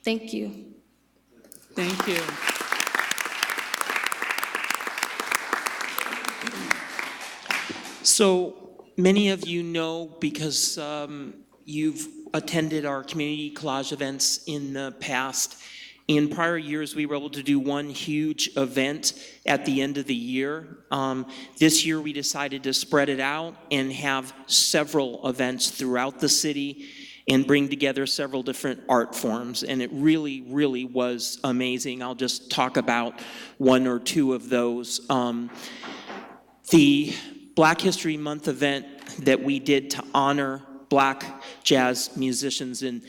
Thank you. Thank you. So many of you know because you've attended our community collage events in the past. In prior years, we were able to do one huge event at the end of the year. This year, we decided to spread it out and have several events throughout the city and bring together several different art forms. And it really, really was amazing. I'll just talk about one or two of those. The Black History Month event that we did to honor Black jazz musicians in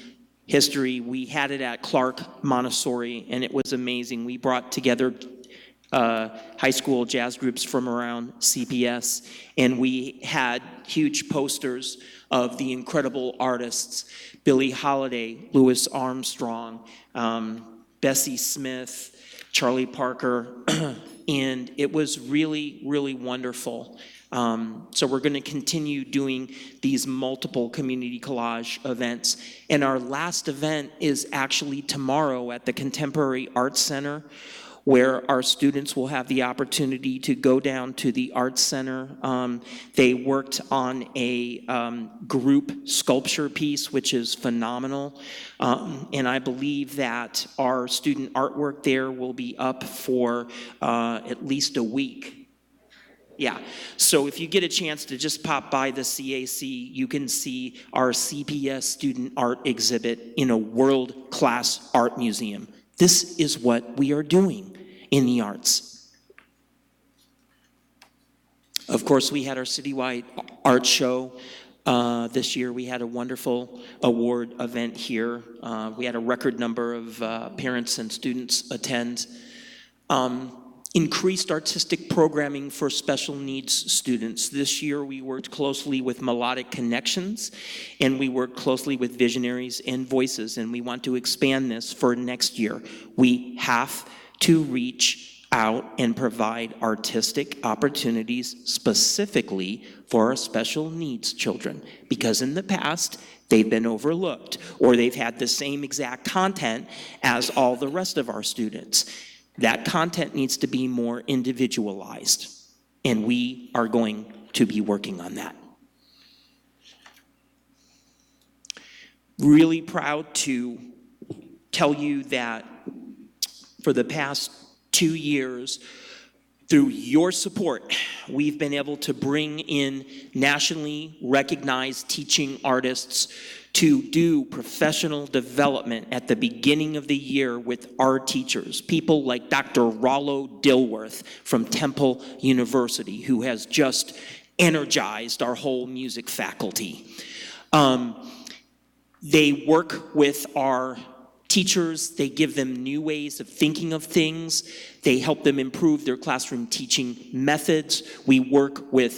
history, we had it at Clark Montessori, and it was amazing. We brought together high school jazz groups from around CPS, and we had huge posters of the incredible artists, Billie Holiday, Louis Armstrong, Bessie Smith, Charlie Parker, and it was really, really wonderful. So we're going to continue doing these multiple community collage events. And our last event is actually tomorrow at the Contemporary Arts Center, where our students will have the opportunity to go down to the Arts Center. They worked on a group sculpture piece, which is phenomenal. And I believe that our student artwork there will be up for at least a week. Yeah, so if you get a chance to just pop by the CAC, you can see our CPS student art exhibit in a world-class art museum. This is what we are doing in the arts. Of course, we had our citywide art show. This year we had a wonderful award event here. We had a record number of parents and students attend. Increased artistic programming for special needs students. This year we worked closely with Melodic Connections, and we worked closely with Visionaries and Voices, and we want to expand this for next year. We have to reach out and provide artistic opportunities specifically for our special needs children, because in the past they've been overlooked, or they've had the same exact content as all the rest of our students. That content needs to be more individualized, and we are going to be working on that. Really proud to tell you that for the past 2 years, through your support, we've been able to bring in nationally recognized teaching artists to do professional development at the beginning of the year with our teachers. People like Dr. Rollo Dilworth from Temple University, who has just energized our whole music faculty. They work with our teachers. They give them new ways of thinking of things. They help them improve their classroom teaching methods. We work with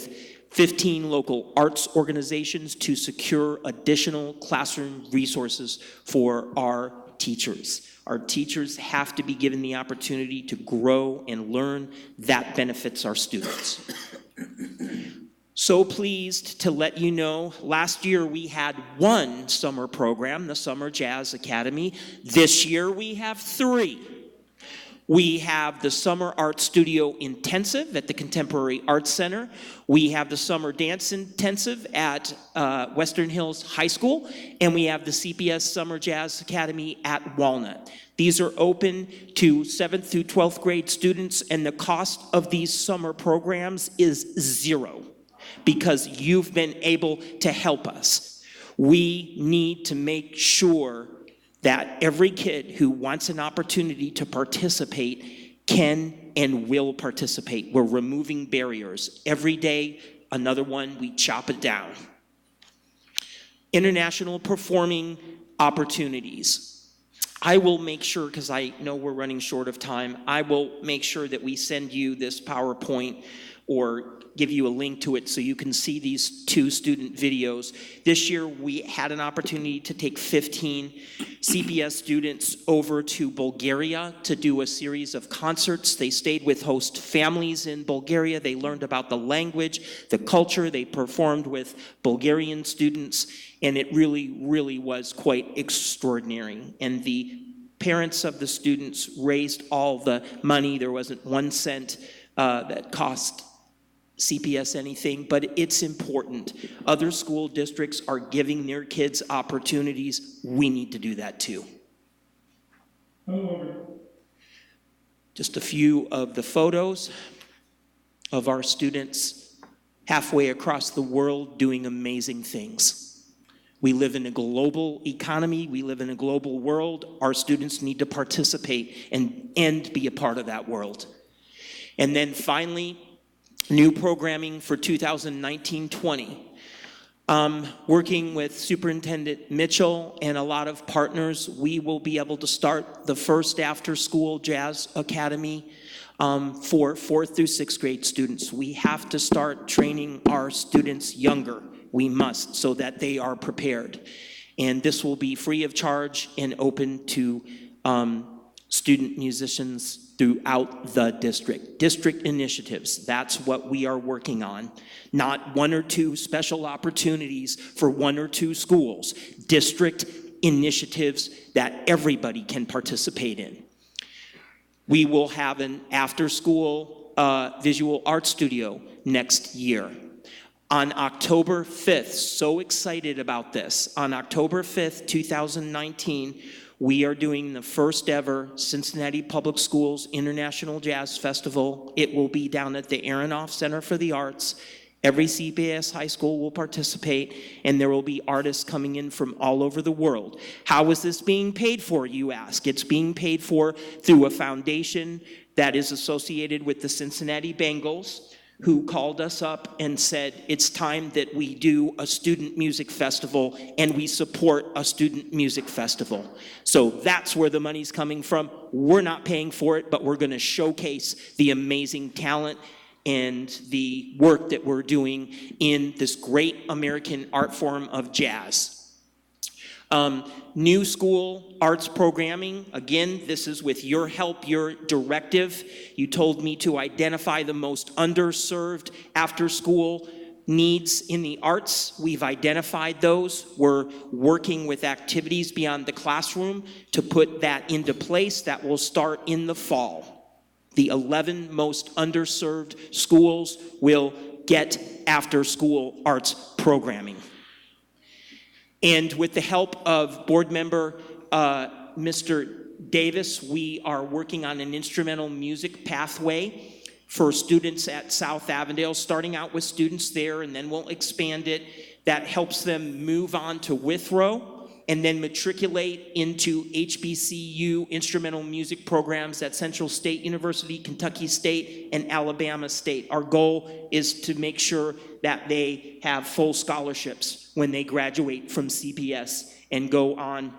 15 local arts organizations to secure additional classroom resources for our teachers. Our teachers have to be given the opportunity to grow and learn. That benefits our students. So pleased to let you know, last year we had one summer program, the Summer Jazz Academy. This year we have 3. We have the Summer Art Studio Intensive at the Contemporary Arts Center. We have the Summer Dance Intensive at Western Hills High School. And we have the CPS Summer Jazz Academy at Walnut. These are open to 7th through 12th grade students, and the cost of these summer programs is 0 because you've been able to help us. We need to make sure that every kid who wants an opportunity to participate can and will participate. We're removing barriers. Every day, another one, we chop it down. International performing opportunities. I will make sure, because I know we're running short of time, I will make sure that we send you this PowerPoint or give you a link to it so you can see these 2 student videos. This year we had an opportunity to take 15 CPS students over to Bulgaria to do a series of concerts. They stayed with host families in Bulgaria. They learned about the language, the culture. They performed with Bulgarian students, and it really, really was quite extraordinary. And the parents of the students raised all the money. There wasn't 1 cent that cost CPS anything, but it's important. Other school districts are giving their kids opportunities. We need to do that too. Just a few of the photos of our students halfway across the world doing amazing things. We live in a global economy. We live in a global world. Our students need to participate and be a part of that world. And then finally, new programming for 2019-20. Working with Superintendent Mitchell and a lot of partners, we will be able to start the first after-school jazz academy for 4th through 6th grade students. We have to start training our students younger. We must, so that they are prepared. And this will be free of charge and open to student musicians throughout the district. District initiatives, that's what we are working on. Not 1 or 2 special opportunities for 1 or 2 schools. District initiatives that everybody can participate in. We will have an after-school visual arts studio next year. On October 5th, so excited about this, on October 5th, 2019, we are doing the first ever Cincinnati Public Schools International Jazz Festival. It will be down at the Aronoff Center for the Arts. Every CPS high school will participate, and there will be artists coming in from all over the world. How is this being paid for, you ask? It's being paid for through a foundation that is associated with the Cincinnati Bengals, who called us up and said, it's time that we do a student music festival, and we support a student music festival. So that's where the money's coming from. We're not paying for it, but we're gonna showcase the amazing talent and the work that we're doing in this great American art form of jazz. New school arts programming, again, this is with your help, your directive. You told me to identify the most underserved after-school needs in the arts. We've identified those. We're working with activities beyond the classroom to put that into place. That will start in the fall. The 11 most underserved schools will get after-school arts programming. And with the help of board member Mr. Davis, we are working on an instrumental music pathway for students at South Avondale, starting out with students there, and then we'll expand it. That helps them move on to Withrow and then matriculate into HBCU instrumental music programs at Central State University, Kentucky State, and Alabama State. Our goal is to make sure that they have full scholarships when they graduate from CPS and go on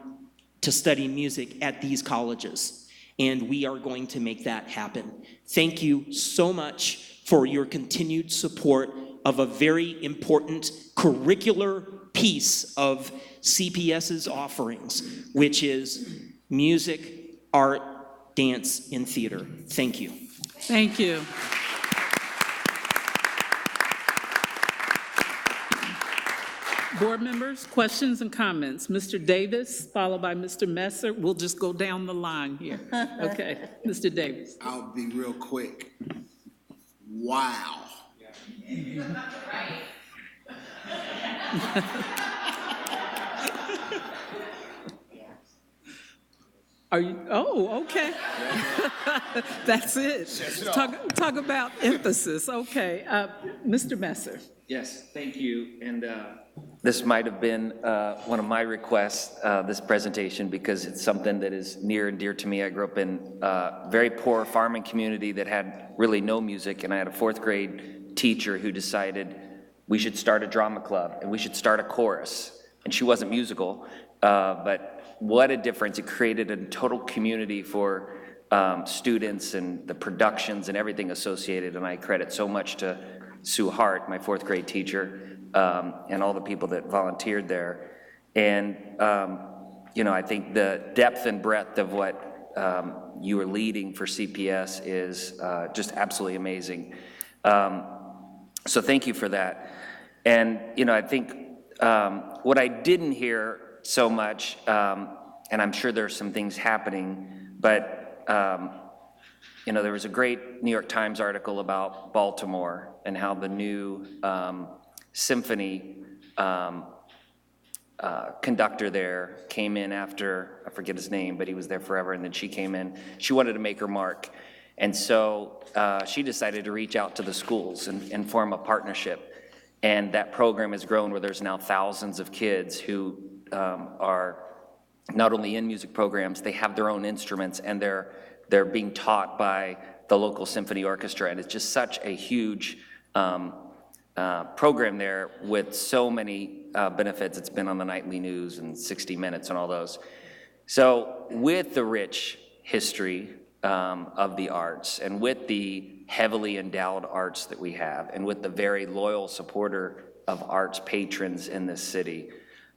to study music at these colleges. And we are going to make that happen. Thank you so much for your continued support of a very important curricular piece of CPS's offerings, which is music, art, dance, and theater. Thank you. Thank you. Board members, questions and comments? Mr. Davis, followed by Mr. Messer. We'll just go down the line here. Okay, Mr. Davis. I'll be real quick. Wow. Are you, oh, okay. That's it. Talk about emphasis, okay. Mr. Messer. Yes, thank you. And this might have been one of my requests, this presentation, because it's something that is near and dear to me. I grew up in a very poor farming community that had really no music, and I had a fourth grade teacher who decided we should start a drama club and we should start a chorus. And she wasn't musical, but what a difference. It created a total community for students and the productions and everything associated, and I credit so much to Sue Hart, my fourth grade teacher, and all the people that volunteered there. And, you know, I think the depth and breadth of what you are leading for CPS is just absolutely amazing. So thank you for that. And, you know, I think what I didn't hear so much, and I'm sure there's some things happening, but, you know, there was a great New York Times article about Baltimore and how the new symphony conductor there came in after, I forget his name, but he was there forever, and then she came in. She wanted to make her mark. And so she decided to reach out to the schools and form a partnership. And that program has grown where there's now thousands of kids who are not only in music programs, they have their own instruments, and they're being taught by the local symphony orchestra. And it's just such a huge program there with so many benefits. It's been on the nightly news and 60 Minutes and all those. So with the rich history of the arts, and with the heavily endowed arts that we have, and with the very loyal supporter of arts patrons in this city,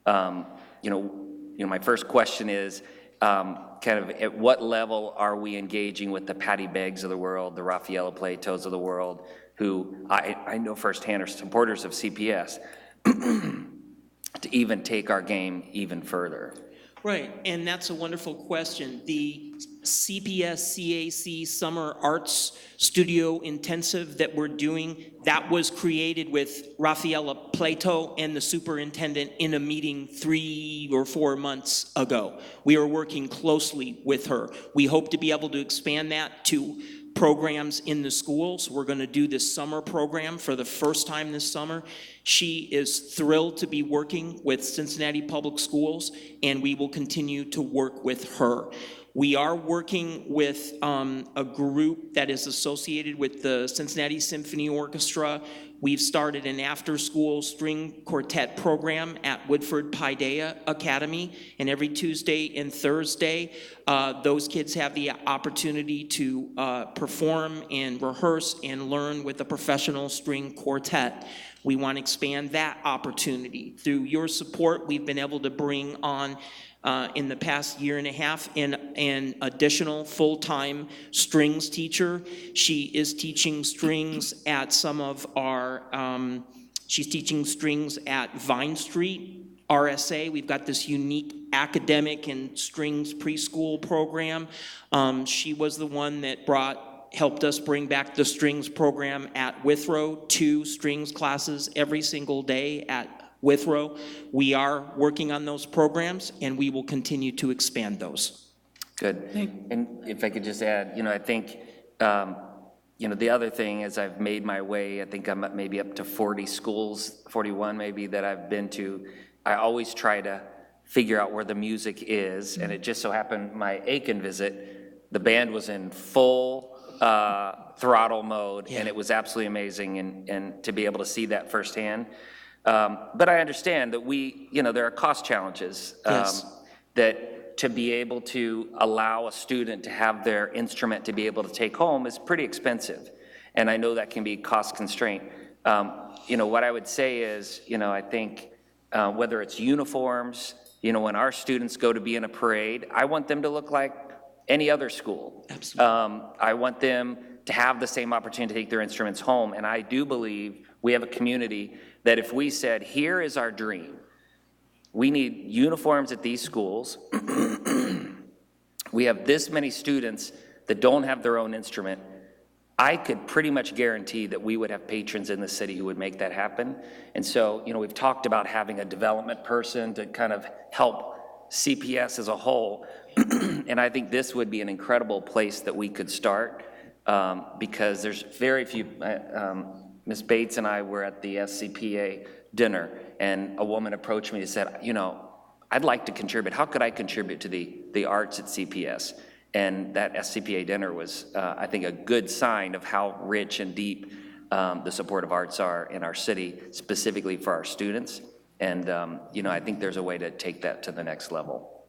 you know, my first question is, kind of at what level are we engaging with the Patty Beggs of the world, the Raffaello Platos of the world, who I know firsthand are supporters of CPS, to even take our game even further? Right, and that's a wonderful question. The CPS CAC Summer Arts Studio Intensive that we're doing, that was created with Raffaella Plato and the superintendent in a meeting 3 or 4 months ago. We are working closely with her. We hope to be able to expand that to programs in the schools. We're going to do this summer program for the first time this summer. She is thrilled to be working with Cincinnati Public Schools, and we will continue to work with her. We are working with a group that is associated with the Cincinnati Symphony Orchestra. We've started an after-school string quartet program at Woodford Paideia Academy, and every Tuesday and Thursday, those kids have the opportunity to perform and rehearse and learn with a professional string quartet. We want to expand that opportunity. Through your support, we've been able to bring on in the past year and a half an additional full-time strings teacher. She is teaching strings at some of our, she's teaching strings at Vine Street RSA. We've got this unique academic and strings preschool program. She was the one that helped us bring back the strings program at Withrow, 2 strings classes every single day at Withrow. We are working on those programs, and we will continue to expand those. Good. And if I could just add, you know, I think, you know, the other thing as I've made my way, I think I'm maybe up to 40 schools, 41 maybe, that I've been to. I always try to figure out where the music is, and it just so happened my Aiken visit, the band was in full throttle mode, and it was absolutely amazing, and to be able to see that firsthand. But I understand that you know, there are cost challenges that to be able to allow a student to have their instrument to be able to take home is pretty expensive. And I know that can be cost constraint. What I would say is, I think whether it's uniforms, when our students go to be in a parade, I want them to look like any other school. Absolutely. I want them to have the same opportunity to take their instruments home. And I do believe we have a community that if we said, here is our dream, we need uniforms at these schools. We have this many students that don't have their own instrument. I could pretty much guarantee that we would have patrons in the city who would make that happen. And so, we've talked about having a development person to kind of help CPS as a whole. And I think this would be an incredible place that we could start because there's very few. Ms. Bates and I were at the SCPA dinner, and a woman approached me and said, I'd like to contribute. How could I contribute to the arts at CPS? And that SCPA dinner was, I think, a good sign of how rich and deep the supportive arts are in our city, specifically for our students. And, I think there's a way to take that to the next level.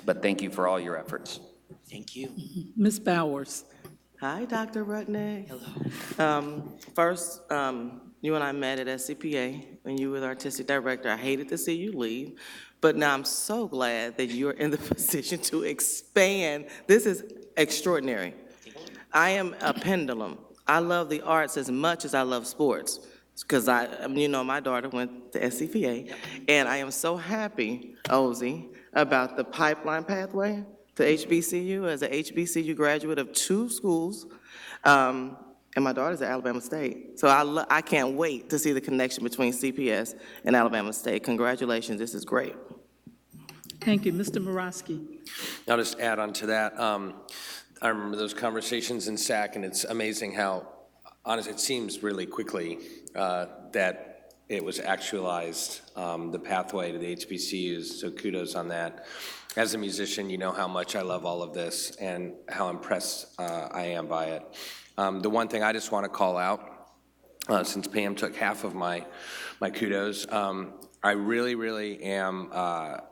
But thank you for all your efforts. Thank you. Ms. Bowers. Hi, Dr. Rudnick. Hello. First, you and I met at SCPA when you were the artistic director. I hated to see you leave, but now I'm so glad that you're in the position to expand. This is extraordinary. I am a pendulum. I love the arts as much as I love sports because my daughter went to SCPA, and I am so happy, Ozzy, about the pipeline pathway to HBCU as an HBCU graduate of 2 schools, and my daughter's at Alabama State. So I can't wait to see the connection between CPS and Alabama State. Congratulations, this is great. Thank you. Mr. Morosky. I'll just add on to that. I remember those conversations in SAC, and it's amazing how, honestly, it seems really quickly that it was actualized, the pathway to the HBCUs, so kudos on that. As a musician, you know how much I love all of this and how impressed I am by it. The one thing I just want to call out, since Pam took half of my kudos, I really, really am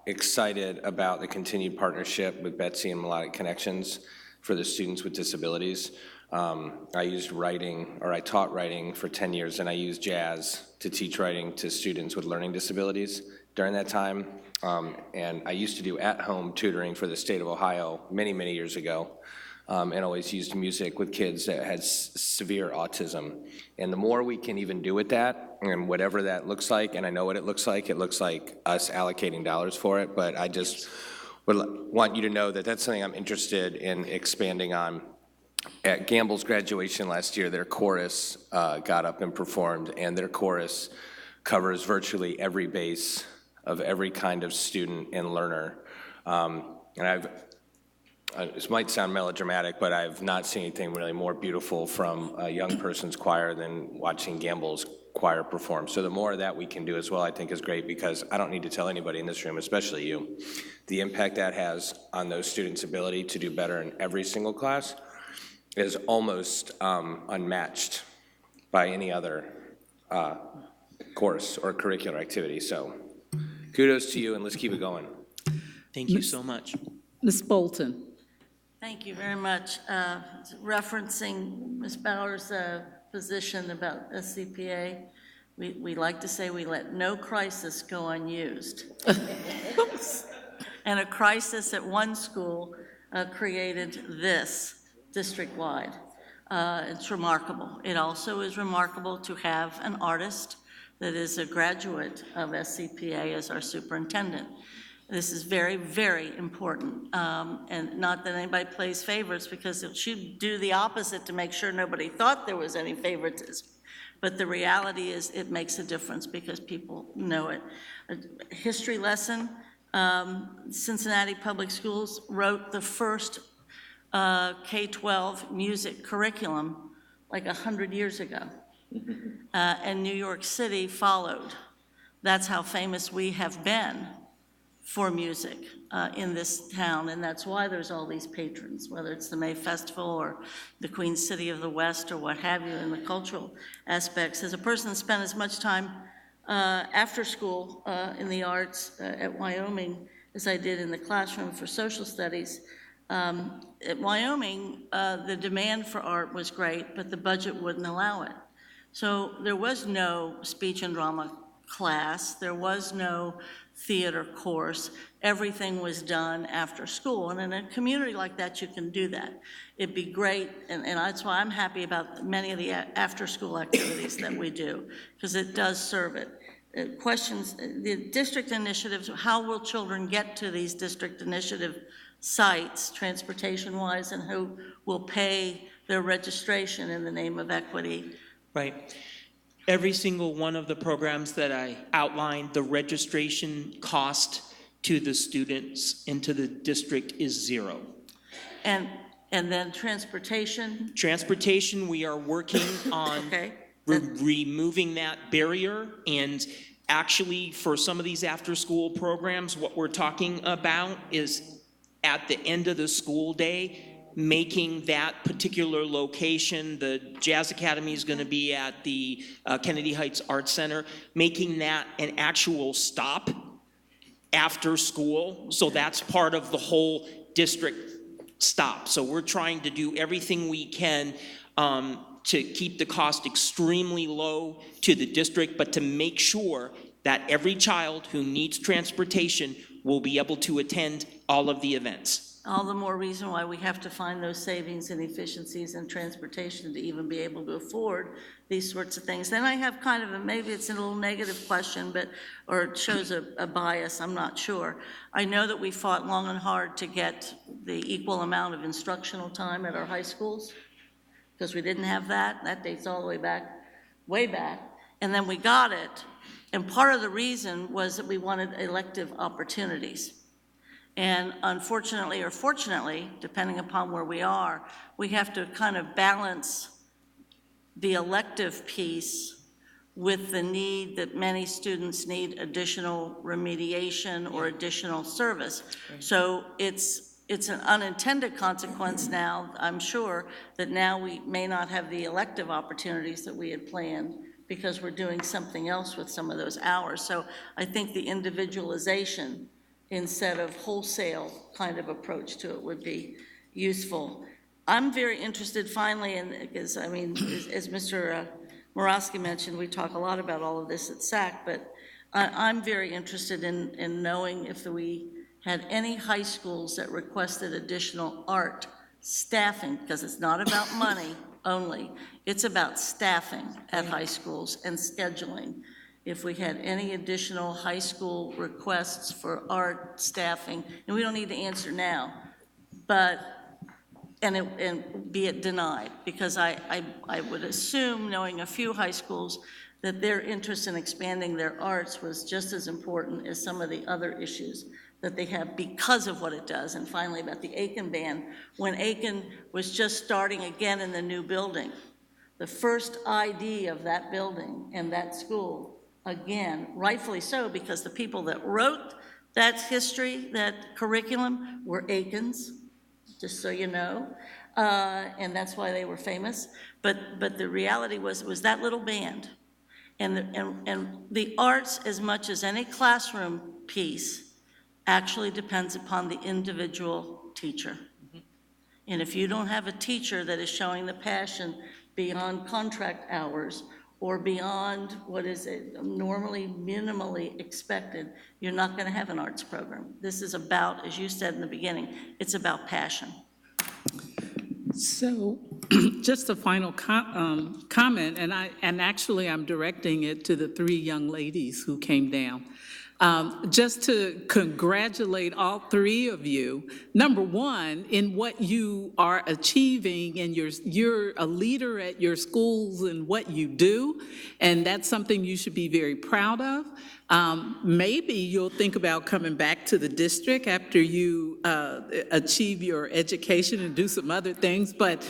excited about the continued partnership with Betsy and Melodic Connections for the students with disabilities. I taught writing for 10 years, and I used jazz to teach writing to students with learning disabilities during that time. And I used to do at-home tutoring for the state of Ohio many, many years ago, and always used music with kids that had severe autism. And the more we can even do with that, and whatever that looks like, and I know what it looks like us allocating dollars for it, but I just would want you to know that that's something I'm interested in expanding on. At Gamble's graduation last year, their chorus got up and performed, and their chorus covers virtually every base of every kind of student and learner. And this might sound melodramatic, but I've not seen anything really more beautiful from a young person's choir than watching Gamble's choir perform. So the more of that we can do as well, I think is great, because I don't need to tell anybody in this room, especially you, the impact that has on those students' ability to do better in every single class is almost unmatched by any other course or curricular activity. So kudos to you, and let's keep it going. Thank you so much. Ms. Bolton. Thank you very much. Referencing Ms. Bauer's position about SCPA, we like to say we let no crisis go unused. And a crisis at one school created this district-wide. It's remarkable. It also is remarkable to have an artist that is a graduate of SCPA as our superintendent. This is very, very important, and not that anybody plays favorites, because it should do the opposite to make sure nobody thought there was any favoritism. But the reality is it makes a difference because people know it. A history lesson, Cincinnati Public Schools wrote the first K-12 music curriculum like 100 years ago, and New York City followed. That's how famous we have been for music in this town, and that's why there's all these patrons, whether it's the May Festival or the Queen City of the West or what have you in the cultural aspects. As a person that spent as much time after school in the arts at Wyoming as I did in the classroom for social studies. At Wyoming, the demand for art was great, but the budget wouldn't allow it. So there was no speech and drama class, there was no theater course, everything was done after school. And in a community like that, you can do that. It'd be great, and that's why I'm happy about many of the after-school activities that we do, because it does serve it. Questions, the district initiatives, how will children get to these district initiative sites, transportation-wise, and who will pay their registration in the name of equity? Right. Every single one of the programs that I outlined, the registration cost to the students into the district is zero. And then transportation? Transportation, we are working on Okay. removing that barrier, and actually for some of these after-school programs, what we're talking about is at the end of the school day, making that particular location, the Jazz Academy is going to be at the Kennedy Heights Arts Center, making that an actual stop after school. So that's part of the whole district stop. So we're trying to do everything we can to keep the cost extremely low to the district, but to make sure that every child who needs transportation will be able to attend all of the events. All the more reason why we have to find those savings and efficiencies in transportation to even be able to afford these sorts of things. Then I have kind of maybe it's a little negative question, or it shows a bias, I'm not sure. I know that we fought long and hard to get the equal amount of instructional time at our high schools, because we didn't have that. That dates all the way back. And then we got it. And part of the reason was that we wanted elective opportunities. And unfortunately or fortunately, depending upon where we are, we have to kind of balance the elective piece with the need that many students need additional remediation or additional service. So it's an unintended consequence now, I'm sure, that now we may not have the elective opportunities that we had planned because we're doing something else with some of those hours. So I think the individualization instead of wholesale kind of approach to it would be useful. I'm very interested finally in, because I mean, as Mr. Morosky mentioned, we talk a lot about all of this at SAC, but I'm very interested in knowing if we had any high schools that requested additional art staffing, because it's not about money only, it's about staffing at high schools and scheduling. If we had any additional high school requests for art staffing, and we don't need to answer now, but, and be it denied, because I would assume, knowing a few high schools, that their interest in expanding their arts was just as important as some of the other issues that they have because of what it does. And finally, about the Aiken Band, when Aiken was just starting again in the new building, the first ID of that building and that school, again, rightfully so, because the people that wrote that history, that curriculum, were Aikens, just so you know, and that's why they were famous. But the reality was that little band. And the arts, as much as any classroom piece, actually depends upon the individual teacher. And if you don't have a teacher that is showing the passion beyond contract hours, or beyond what is normally minimally expected, you're not going to have an arts program. This is about, as you said in the beginning, it's about passion. So, just a final comment, and actually I'm directing it to the three young ladies who came down. Just to congratulate all three of you, number one, in what you are achieving, and you're a leader at your schools and what you do, and that's something you should be very proud of. Maybe you'll think about coming back to the district after you achieve your education and do some other things, but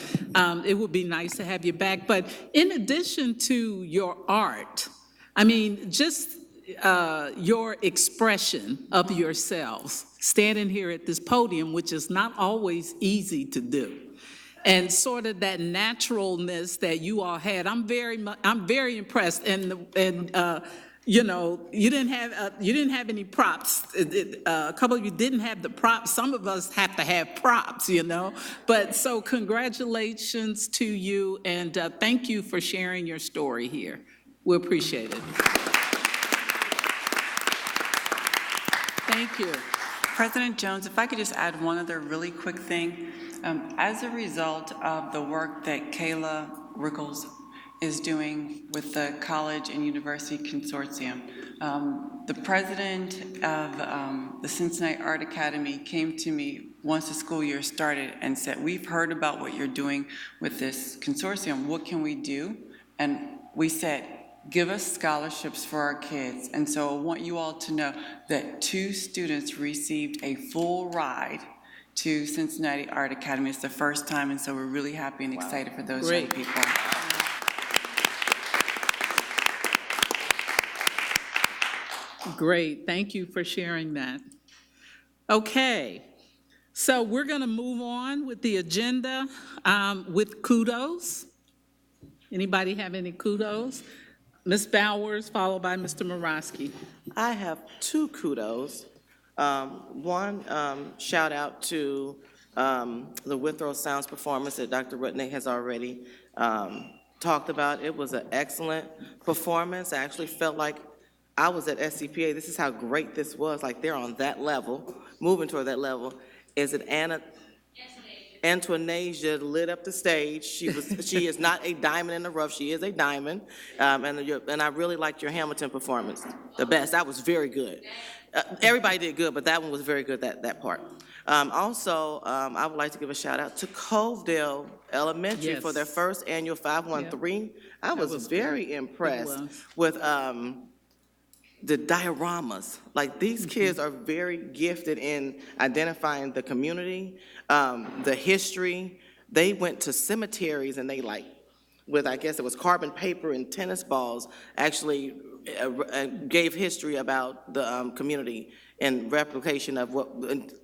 it would be nice to have you back. But in addition to your art, I mean, just your expression of yourselves, standing here at this podium, which is not always easy to do, and sort of that naturalness that you all had. I'm very impressed, and you know, you didn't have any props. A couple of you didn't have the props. Some of us have to have props, you know. But so congratulations to you, and thank you for sharing your story here. We appreciate it. Thank you. President Jones, if I could just add one other really quick thing. As a result of the work that Kayla Rickles is doing with the College and University Consortium, the president of the Cincinnati Art Academy came to me once the school year started and said, we've heard about what you're doing with this consortium. What can we do? And we said, give us scholarships for our kids. And so I want you all to know that 2 students received a full ride to Cincinnati Art Academy. It's the first time, and so we're really happy and excited for those young people. Great, thank you for sharing that. Okay, so we're gonna move on with the agenda with kudos. Anybody have any kudos? Ms. Bowers, followed by Mr. Morosky. I have 2 kudos. One, shout out to the Withrow Sounds performance that Dr. Rutnick has already talked about. It was an excellent performance. I actually felt like I was at SCPA. This is how great this was. Like, they're on that level, moving toward that level. Is it Antoinasia lit up the stage. She is not a diamond in the rough. She is a diamond. And I really liked your Hamilton performance, the best. That was very good. Everybody did good, but that one was very good, that part. Also, I would like to give a shout out to Covedale Elementary for their first annual 513. I was very impressed with the dioramas. Like, these kids are very gifted in identifying the community, the history. They went to cemeteries and they, like, with, I guess it was carbon paper and tennis balls, actually gave history about the community and replication of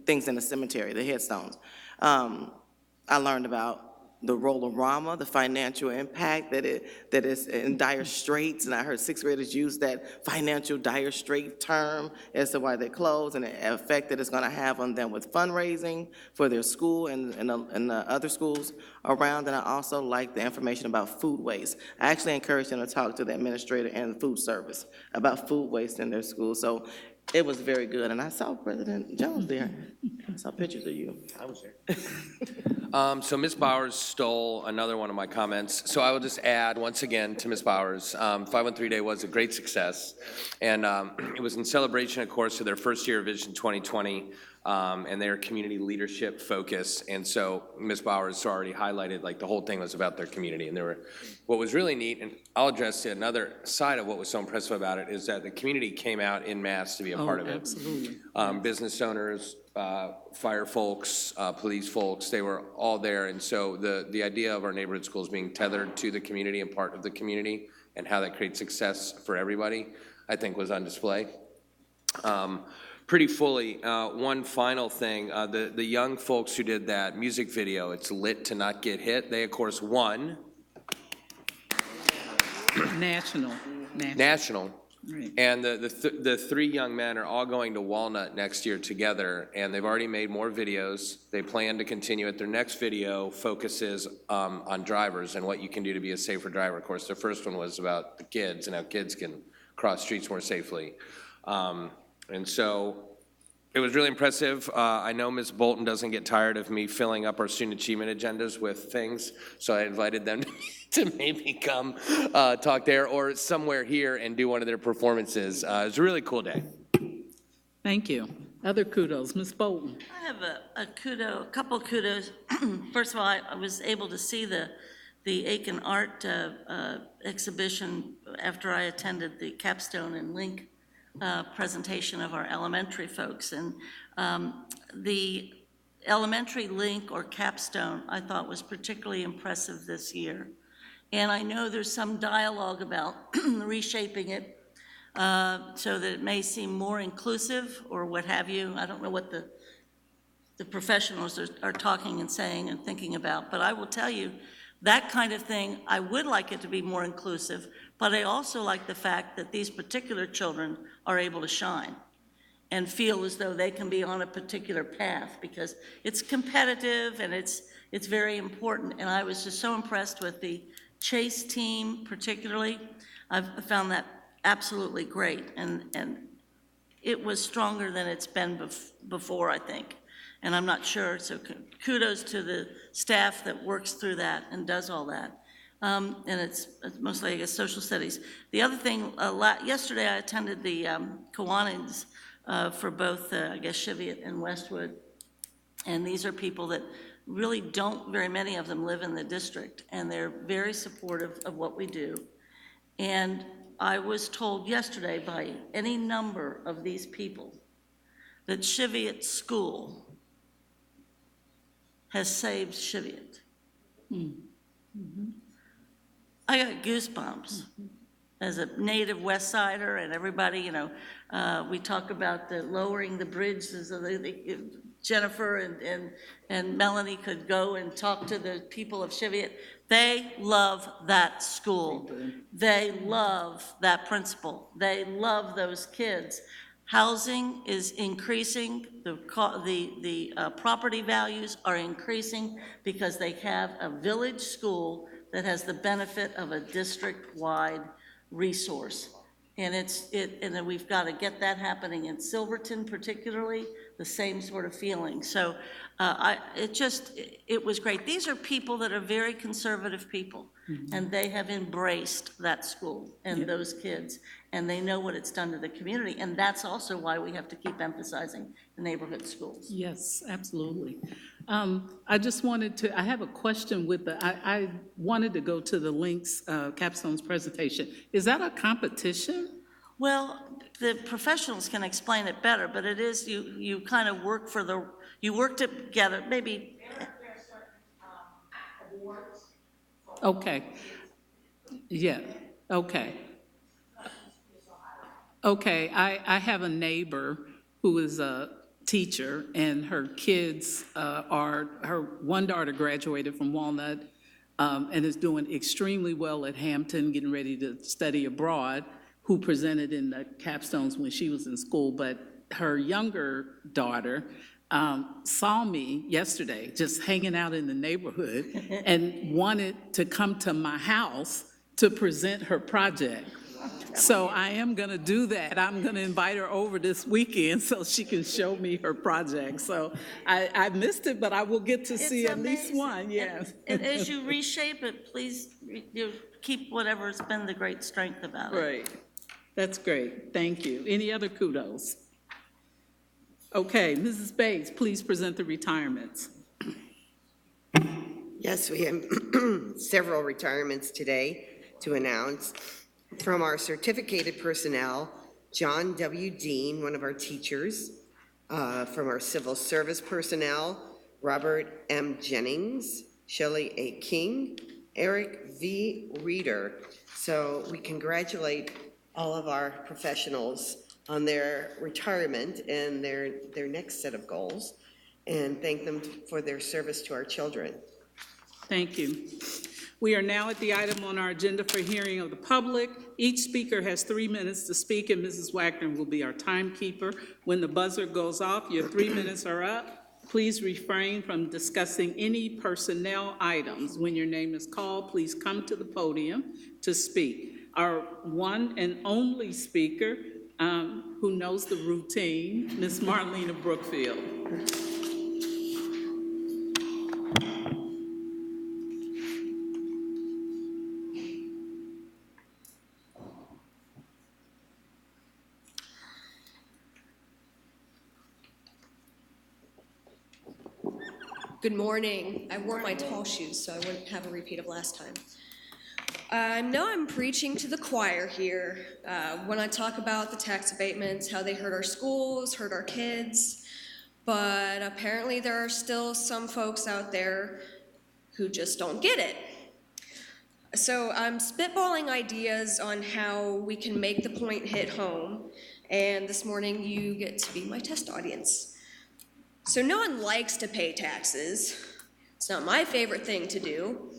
things in the cemetery, the headstones. I learned about the Roll-A-Rama, the financial impact that is in dire straits, and I heard 6th graders use that financial dire strait term as to why they close and the effect that it's going to have on them with fundraising for their school and the other schools around. And I also like the information about food waste. I actually encouraged them to talk to the administrator and the food service about food waste in their school. So it was very good, and I saw President Jones there. I saw pictures of you. I was there. So Ms. Bowers stole another one of my comments. So I will just add once again to Ms. Bowers, 513 Day was a great success. And it was in celebration, of course, of their first year of Vision 2020 and their community leadership focus. And so Ms. Bowers already highlighted, like, the whole thing was about their community. And what was really neat, and I'll address another side of what was so impressive about it, is that the community came out in mass to be a part of it. Absolutely. Business owners, fire folks, police folks, they were all there. And so the idea of our neighborhood schools being tethered to the community and part of the community and how that creates success for everybody, I think was on display pretty fully. One final thing, the young folks who did that music video, It's Lit to Not Get Hit, they of course won. National. Right. And the 3 young men are all going to Walnut next year together, and they've already made more videos. They plan to continue it. Their next video focuses on drivers and what you can do to be a safer driver. Of course, their first one was about the kids and how kids can cross streets more safely. And so it was really impressive. I know Ms. Bolton doesn't get tired of me filling up our student achievement agendas with things, so I invited them to maybe come talk there or somewhere here and do one of their performances. It was a really cool day. Thank you. Other kudos, Ms. Bolton. I have a couple kudos. First of all, I was able to see the Aiken Art exhibition after I attended the capstone and link presentation of our elementary folks. And the elementary link or capstone I thought was particularly impressive this year. And I know there's some dialogue about reshaping it so that it may seem more inclusive or what have you. I don't know what the professionals are talking and saying and thinking about, but I will tell you That kind of thing, I would like it to be more inclusive, but I also like the fact that these particular children are able to shine and feel as though they can be on a particular path, because it's competitive and it's very important. And I was just so impressed with the Chase team particularly. I've found that absolutely great, and it was stronger than it's been before, I think. And I'm not sure, so kudos to the staff that works through that and does all that. And it's mostly, I guess, social studies. The other thing, yesterday I attended the Kiwanings for both, I guess, Cheviot and Westwood. And these are people that really don't, very many of them live in the district, and they're very supportive of what we do. And I was told yesterday by any number of these people that Cheviot School has saved Cheviot. I got goosebumps as a native West Sider, and everybody, you know, we talk about the lowering the bridge so that Jennifer and Melanie could go and talk to the people of Cheviot. They love that school. They love that principal. They love those kids. Housing is increasing, the property values are increasing because they have a village school that has the benefit of a district-wide resource. And and then we've got to get that happening in Silverton particularly, the same sort of feeling. So it was great. These are people that are very conservative people, and they have embraced that school and those kids, and they know what it's done to the community. And that's also why we have to keep emphasizing the neighborhood schools. Yes, absolutely. I just wanted to, I have a question with I wanted to go to the Links Capstone's presentation. Is that a competition? Well, the professionals can explain it better, but it is, you kind of work you work together, maybe. Okay. Yeah, okay. Okay, I have a neighbor who is a teacher, and her kids her one daughter graduated from Walnut and is doing extremely well at Hampton, getting ready to study abroad, who presented in the capstones when she was in school. But her younger daughter saw me yesterday just hanging out in the neighborhood and wanted to come to my house to present her project. So I am going to do that. I'm going to invite her over this weekend so she can show me her project. So I missed it, but I will get to see at least one, yes. And as you reshape it, please keep whatever's been the great strength about it. Right. That's great. Thank you. Any other kudos? Okay, Mrs. Bates, please present the retirements. Yes, we have several retirements today to announce. From our certificated personnel, John W. Dean, one of our teachers. From our civil service personnel, Robert M. Jennings, Shelley A. King, Eric V. Reeder. So we congratulate all of our professionals on their retirement and their next set of goals, and thank them for their service to our children. Thank you. We are now at the item on our agenda for hearing of the public. Each speaker has 3 minutes to speak, and Mrs. Wagner will be our timekeeper. When the buzzer goes off, your 3 minutes are up. Please refrain from discussing any personnel items. When your name is called, please come to the podium to speak. Our one and only speaker, who knows the routine, Ms. Marlena Brookfield. Good morning. I wore my tall shoes so I wouldn't have a repeat of last time. I know I'm preaching to the choir here when I talk about the tax abatements, how they hurt our schools, hurt our kids, but apparently there are still some folks out there who just don't get it. So I'm spitballing ideas on how we can make the point hit home, and this morning you get to be my test audience. So no one likes to pay taxes. It's not my favorite thing to do,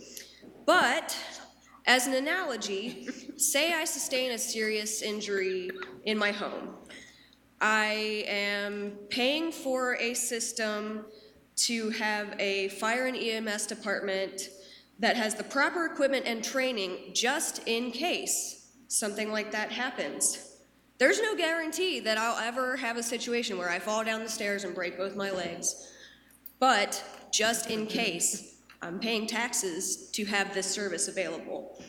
But as an analogy, say I sustain a serious injury in my home. I am paying for a system to have a fire and EMS department that has the proper equipment and training just in case something like that happens. There's no guarantee that I'll ever have a situation where I fall down the stairs and break both my legs. But just in case, I'm paying taxes to have this service available.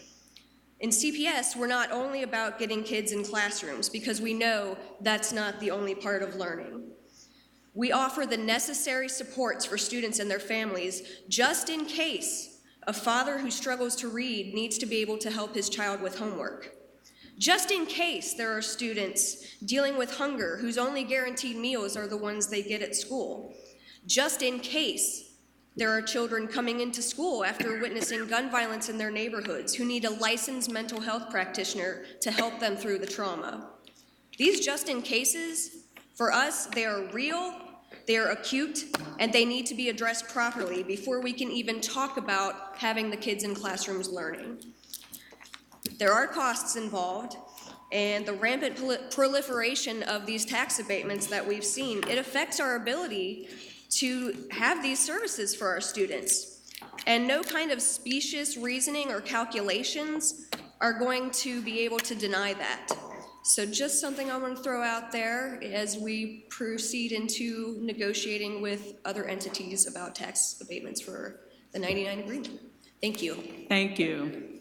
In CPS, we're not only about getting kids in classrooms, because we know that's not the only part of learning. We offer the necessary supports for students and their families just in case a father who struggles to read needs to be able to help his child with homework. Just in case there are students dealing with hunger whose only guaranteed meals are the ones they get at school. Just in case there are children coming into school after witnessing gun violence in their neighborhoods who need a licensed mental health practitioner to help them through the trauma. These just in cases, for us, they are real, they are acute, and they need to be addressed properly before we can even talk about having the kids in classrooms learning. There are costs involved, and the rampant proliferation of these tax abatements that we've seen, it affects our ability to have these services for our students. And no kind of specious reasoning or calculations are going to be able to deny that. So just something I want to throw out there as we proceed into negotiating with other entities about tax abatements for the 99 agreement. Thank you. Thank you.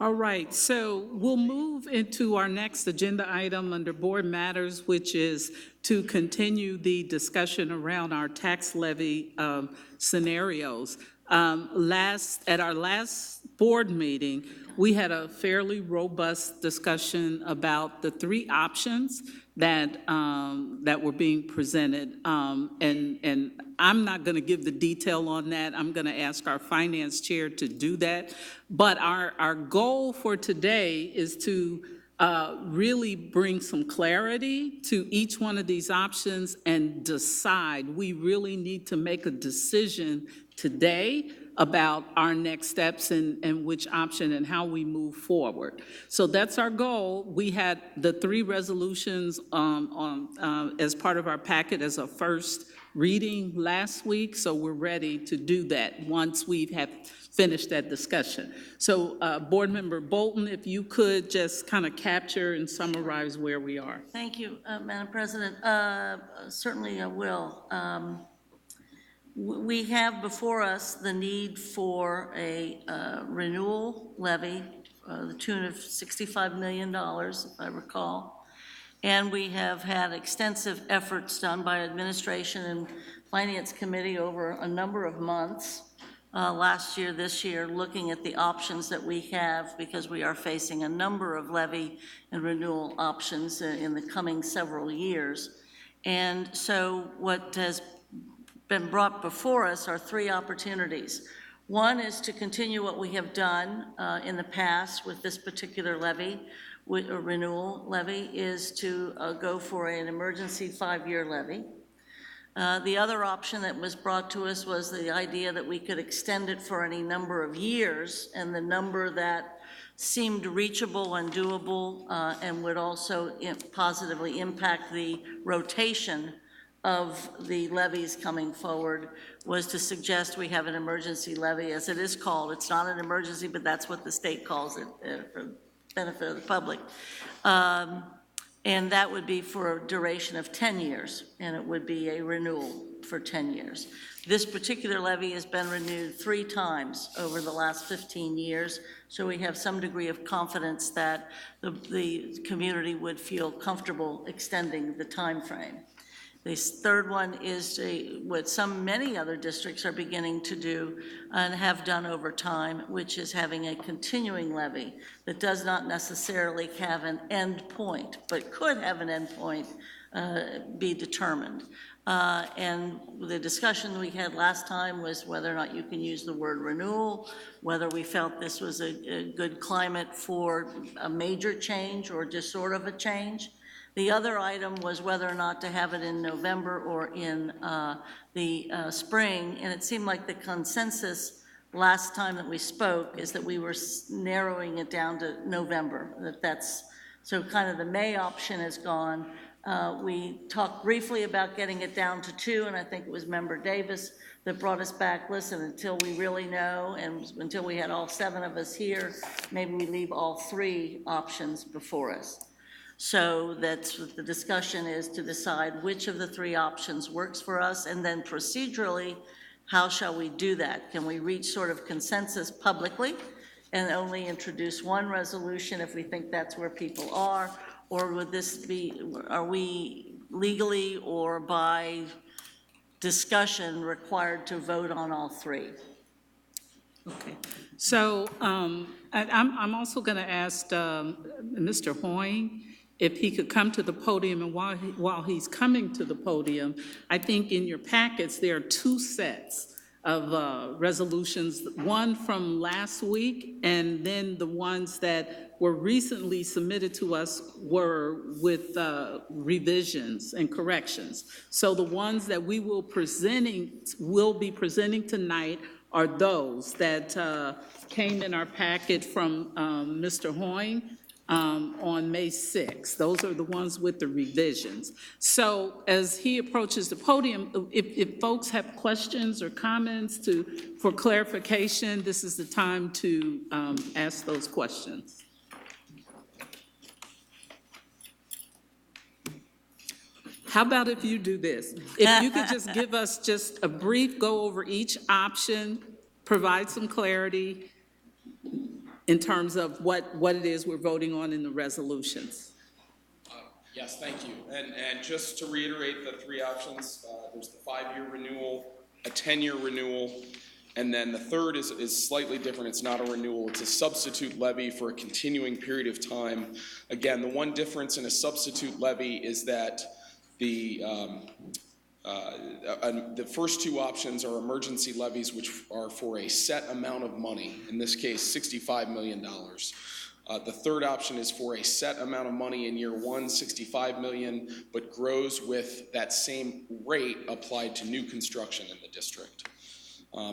All right, so we'll move into our next agenda item under board matters, which is to continue the discussion around our tax levy scenarios. At our last board meeting, we had a fairly robust discussion about the three options that were being presented. And I'm not going to give the detail on that. I'm going to ask our finance chair to do that. But our goal for today is to really bring some clarity to each one of these options and decide. We really need to make a decision today about our next steps and which option and how we move forward. So that's our goal. We had the three resolutions as part of our packet as a first reading last week, so we're ready to do that once we have finished that discussion. So Board Member Bolton, if you could just kind of capture and summarize where we are. Thank you, Madam President. Certainly I will. We have before us the need for a renewal levy, the tune of $65 million, if I recall. And we have had extensive efforts done by administration and finance committee over a number of months, last year, this year, looking at the options that we have, because we are facing a number of levy and renewal options in the coming several years. And so what has been brought before us are three opportunities. One is to continue what we have done in the past with this particular levy, with a renewal levy, is to go for an emergency 5-year levy. The other option that was brought to us was the idea that we could extend it for any number of years, and the number that seemed reachable and doable and would also positively impact the rotation of the levies coming forward was to suggest we have an emergency levy, as it is called. It's not an emergency, but that's what the state calls it for the benefit of the public. And that would be for a duration of 10 years, and it would be a renewal for 10 years. This particular levy has been renewed 3 times over the last 15 years, so we have some degree of confidence that the community would feel comfortable extending the time frame. The third one is what many other districts are beginning to do and have done over time, which is having a continuing levy that does not necessarily have an end point, but could have an end point be determined. And the discussion we had last time was whether or not you can use the word renewal, whether we felt this was a good climate for a major change or just sort of a change. The other item was whether or not to have it in November or in the spring, and it seemed like the consensus last time that we spoke is that we were narrowing it down to November, so kind of the May option is gone. We talked briefly about getting it down to 2, and I think it was Member Davis that brought us back, listen, until we really know and until we had all 7 of us here, maybe we leave all 3 options before us. So that's what the discussion is, to decide which of the 3 options works for us, and then procedurally, how shall we do that? Can we reach sort of consensus publicly and only introduce 1 resolution if we think that's where people are? Or would this be, are we legally or by discussion required to vote on all 3? Okay, so I'm also going to ask Mr. Hoying if he could come to the podium, and while he's coming to the podium, I think in your packets there are 2 sets of resolutions, one from last week, and then the ones that were recently submitted to us were with revisions and corrections. So the ones that we will be presenting tonight are those that came in our packet from Mr. Hoying on May 6th. Those are the ones with the revisions. So as he approaches the podium, if folks have questions or comments for clarification, this is the time to ask those questions. How about if you do this? If you could just give us just a brief go over each option, provide some clarity in terms of what it is we're voting on in the resolutions. Yes, thank you. And just to reiterate the 3 options, there's the 5-year renewal, a 10-year renewal, and then the third is slightly different. It's not a renewal, it's a substitute levy for a continuing period of time. Again, the one difference in a substitute levy is that the first 2 options are emergency levies, which are for a set amount of money, in this case, $65 million. The third option is for a set amount of money in year 1, $65 million, but grows with that same rate applied to new construction in the district.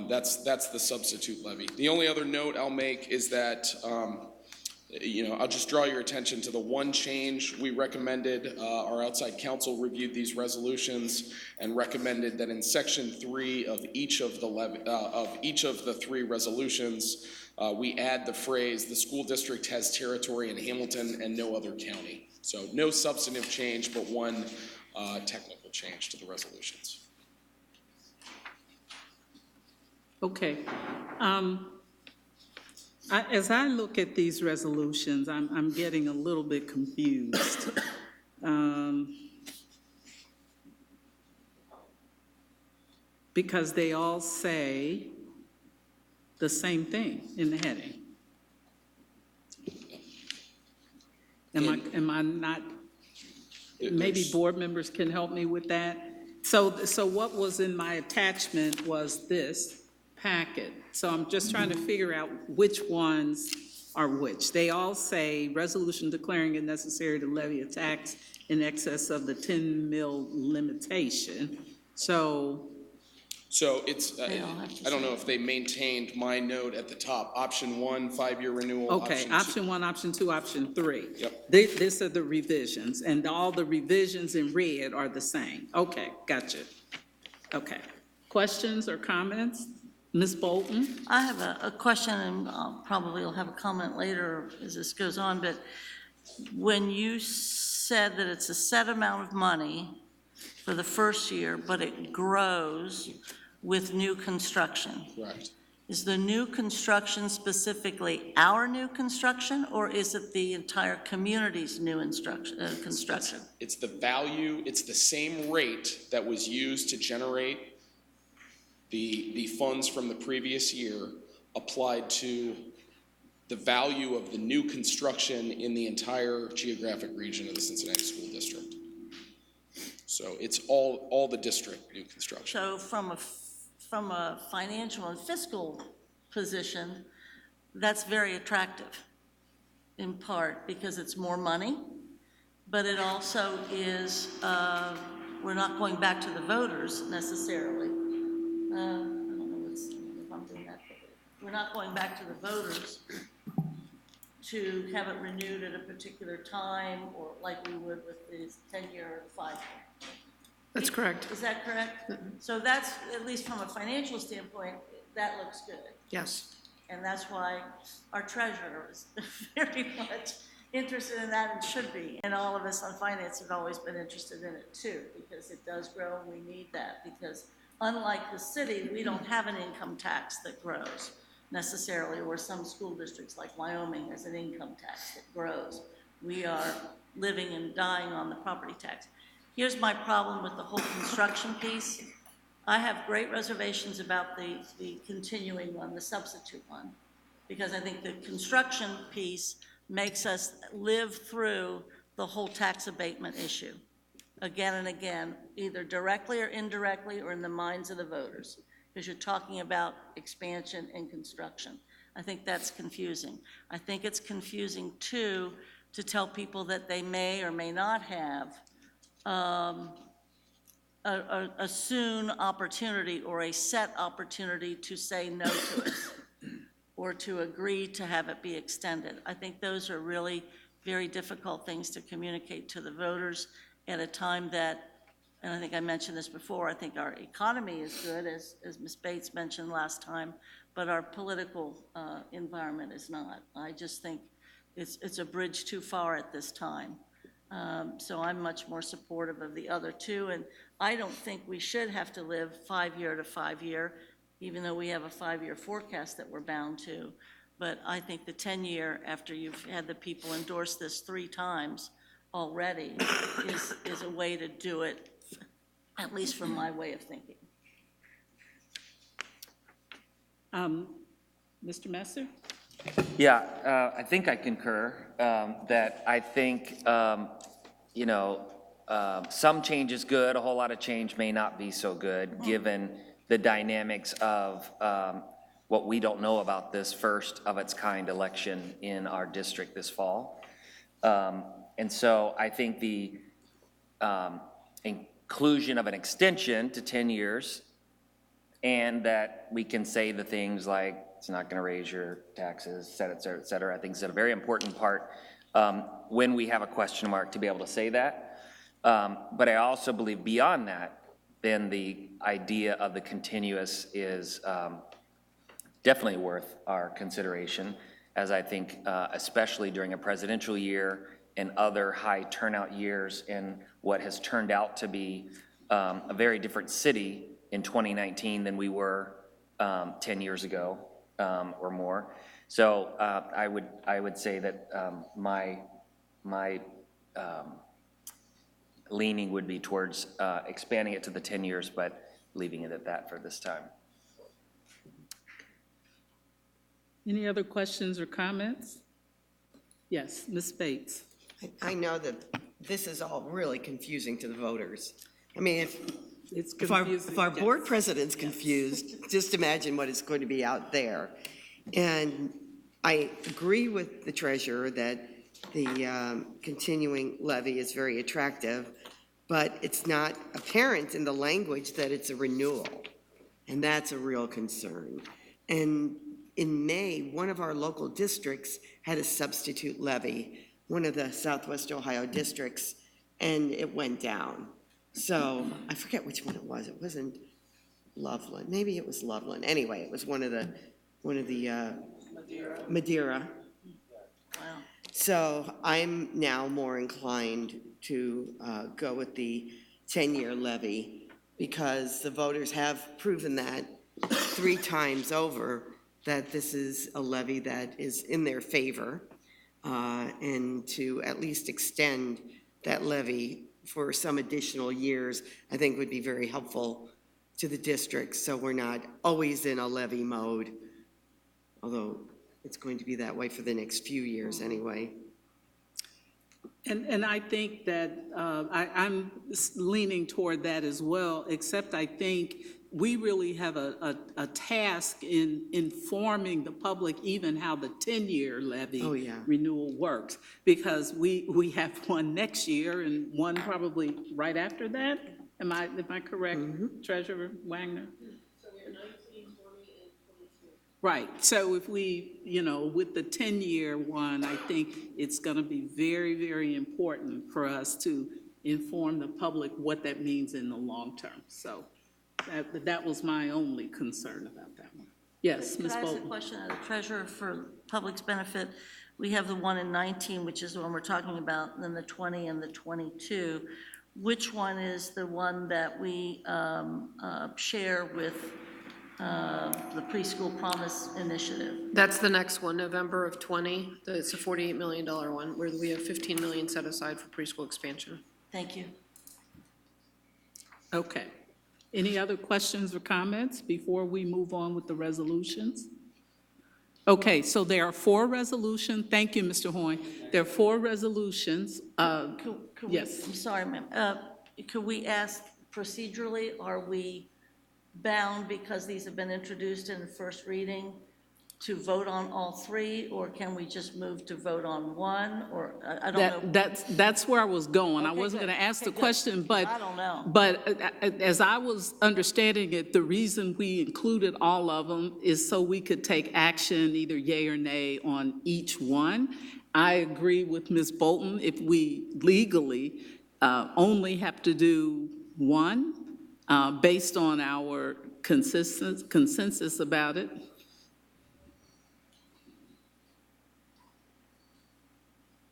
That's the substitute levy. The only other note I'll make is that I'll just draw your attention to the one change we recommended. Our outside counsel reviewed these resolutions and recommended that in section 3 of each of the 3 resolutions, we add the phrase, "The school district has territory in Hamilton and no other county." So no substantive change, but one technical change to the resolutions. Okay. As I look at these resolutions, I'm getting a little bit confused. Because they all say the same thing in the heading. Am I not, maybe board members can help me with that? So what was in my attachment was this packet. So I'm just trying to figure out which ones are which. They all say resolution declaring it necessary to levy a tax in excess of the 10 mil limitation. So it's, I don't know if they maintained my note at the top. Option 1, 5-year renewal. Okay, option 1, option 2, option 3. Yep. These are the revisions, and all the revisions in red are the same. Okay, gotcha. Okay. Questions or comments? Ms. Bolton? I have a question, and probably will have a comment later as this goes on, but when you said that it's a set amount of money for the first year, but it grows with new construction. Correct. Is the new construction specifically our new construction, or is it the entire community's new construction? It's the value, it's the same rate that was used to generate the funds from the previous year applied to the value of the new construction in the entire geographic region of the Cincinnati School District. So it's all the district new construction. So from a financial and fiscal position, that's very attractive, in part because it's more money but it also is, we're not going back to the voters necessarily. I don't know if I'm doing that. We're not going back to the voters to have it renewed at a particular time, or like we would with this 10-year or 5-year. That's correct. Is that correct? So that's, at least from a financial standpoint, that looks good. Yes. And that's why our treasurer is very much interested in that and should be. And all of us on finance have always been interested in it too, because it does grow and we need that. Because unlike the city, we don't have an income tax that grows necessarily, or some school districts like Wyoming has an income tax that grows. We are living and dying on the property tax. Here's my problem with the whole construction piece. I have great reservations about the continuing one, the substitute one, because I think the construction piece makes us live through the whole tax abatement issue again and again, either directly or indirectly or in the minds of the voters, because you're talking about expansion and construction. I think that's confusing. I think it's confusing too to tell people that they may or may not have a soon opportunity or a set opportunity to say no to it or to agree to have it be extended. I think those are really very difficult things to communicate to the voters at a time that, and I think I mentioned this before, I think our economy is good, as Ms. Bates mentioned last time, but our political environment is not. I just think it's a bridge too far at this time. So I'm much more supportive of the other two, and I don't think we should have to live 5-year to 5-year, even though we have a 5-year forecast that we're bound to. But I think the 10-year, after you've had the people endorse this 3 times already, is a way to do it, at least from my way of thinking. Mr. Messer? Yeah, I think I concur that I think, some change is good, a whole lot of change may not be so good, given the dynamics of what we don't know about this first of its kind election in our district this fall. And so I think the inclusion of an extension to 10 years, and that we can say the things like, it's not going to raise your taxes, et cetera, I think is a very important part when we have a question mark to be able to say that. But I also believe beyond that, then the idea of the continuous is definitely worth our consideration, as I think especially during a presidential year and other high turnout years in what has turned out to be a very different city in 2019 than we were 10 years ago or more. So I would say that my leaning would be towards expanding it to the 10 years, but leaving it at that for this time. Any other questions or comments? Yes, Ms. Bates. I know that this is all really confusing to the voters. I mean, if our board president's confused, just imagine what it's going to be out there. And I agree with the treasurer that the continuing levy is very attractive, but it's not apparent in the language that it's a renewal. And that's a real concern. And in May, one of our local districts had a substitute levy, one of the Southwest Ohio districts, and it went down. So I forget which one it was. It wasn't Loveland. Maybe it was Loveland. Anyway, it was one of the Madeira. Wow. So I'm now more inclined to go with the 10-year levy, because the voters have proven that 3 times over that this is a levy that is in their favor, and to at least extend that levy for some additional years, I think would be very helpful to the district, so we're not always in a levy mode, although it's going to be that way for the next few years anyway. And I think that I'm leaning toward that as well, except I think we really have a task in informing the public even how the 10-year levy Oh, yeah. renewal works, because we have one next year and one probably right after that. Am I correct, Treasurer Wagner? Right, so if we, with the 10-year one, I think it's going to be very, very important for us to inform the public what that means in the long term. So that was my only concern about that one. Yes, Ms. Could I ask a Bolton? question of the treasurer for public's benefit? We have the one in 19, which is the one we're talking about, and then the 20 and the 22. Which one is the one that we share with the Preschool Promise Initiative? That's the next one, November of 20. It's a $48 million one where we have $15 million set aside for preschool expansion. Thank you. Okay. Any other questions or comments before we move on with the resolutions? Okay, so there are 4 resolutions. Thank you, Mr. Hoyne. There are 4 resolutions. Could Yes. I'm sorry, ma'am. Could we ask procedurally, are we bound because these have been introduced in the first reading to vote on all 3, or can we just move to vote on one, or I don't know? That's where I was going. I Okay, wasn't good. going to ask the Okay, good. question, but. I don't know. But as I was understanding it, the reason we included all of them is so we could take action, either yay or nay, on each one. I agree with Ms. Bolton, if we legally only have to do one, based on our consensus about it.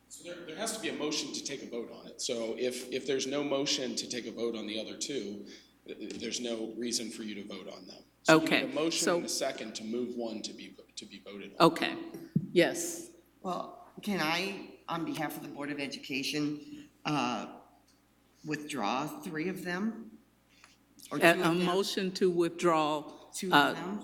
So there has to be a motion to take a vote on it. So if there's no motion to take a vote on the other 2, there's no reason for you to vote on them. So Okay, you need a motion so- and a second to move one to be voted on. Okay, yes. Well, can I, on behalf of the Board of Education, withdraw 3 of them? Or 2 of A them? motion to withdraw 2 of them?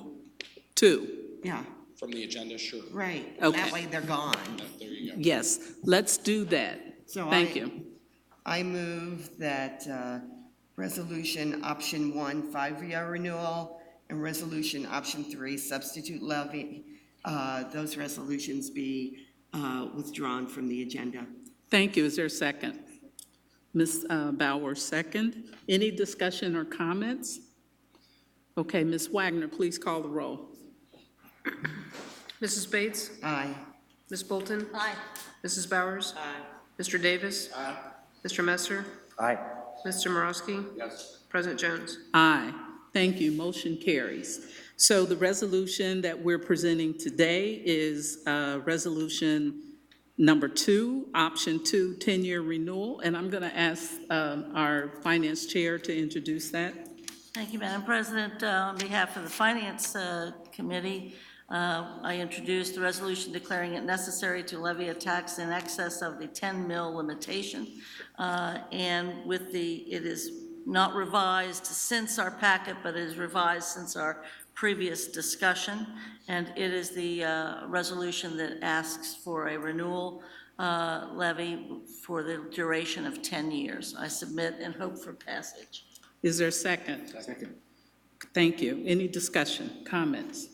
2. Yeah, From the agenda, sure. right. Okay. That way they're gone. There you go. Yes, let's do that. So Thank you. I move that resolution option 1, 5-year renewal, and resolution option 3, substitute levy, those resolutions be withdrawn from the agenda. Thank you. Is there a second? Ms. Bauer, second. Any discussion or comments? Okay, Ms. Wagner, please call the roll. Mrs. Bates? Aye. Ms. Bolton? Aye. Mrs. Bowers? Aye. Mr. Davis? Aye. Mr. Messer? Aye. Mr. Morosky? Yes. President Jones? Aye. Thank you. Motion carries. So the resolution that we're presenting today is resolution number 2, option 2, 10-year renewal. And I'm going to ask our finance chair to introduce that. Thank you, Madam President. On behalf of the Finance Committee, I introduced the resolution declaring it necessary to levy a tax in excess of the 10 mil limitation. And with it is not revised since our packet, but it is revised since our previous discussion. And it is the resolution that asks for a renewal levy for the duration of 10 years. I submit and hope for passage. Is there a second? Second. Thank you. Any discussion, comments?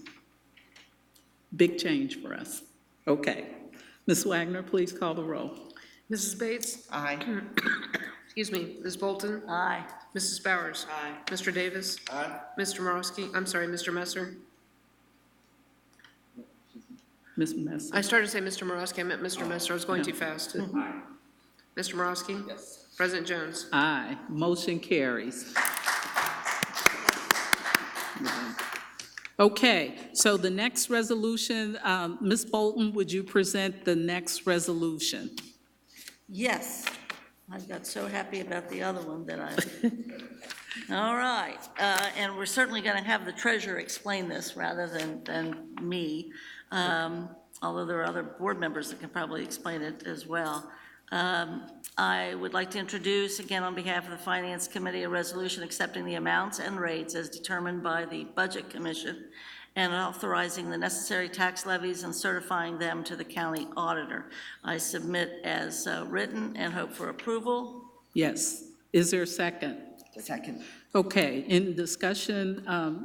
Big change for us. Okay. Ms. Wagner, please call the roll. Mrs. Bates? Aye. Excuse me, Ms. Bolton? Aye. Mrs. Bowers? Aye. Mr. Davis? Aye. Mr. Morosky? I'm sorry, Mr. Messer? Ms. Messer? I started to say Mr. Morosky, I meant Mr. Messer, I was going No. too fast. Mr. Morosky? Yes. President Jones? Aye. Motion carries. Okay, so the next resolution, Ms. Bolton, would you present the next resolution? Yes, I got so happy about the other one that all right, and we're certainly going to have the treasurer explain this rather than me, although there are other board members that can probably explain it as well. I would like to introduce, again, on behalf of the Finance Committee, a resolution accepting the amounts and rates as determined by the Budget Commission and authorizing the necessary tax levies and certifying them to the county auditor. I submit as written and hope for approval. Yes. Is there a second? Second. Okay, in discussion,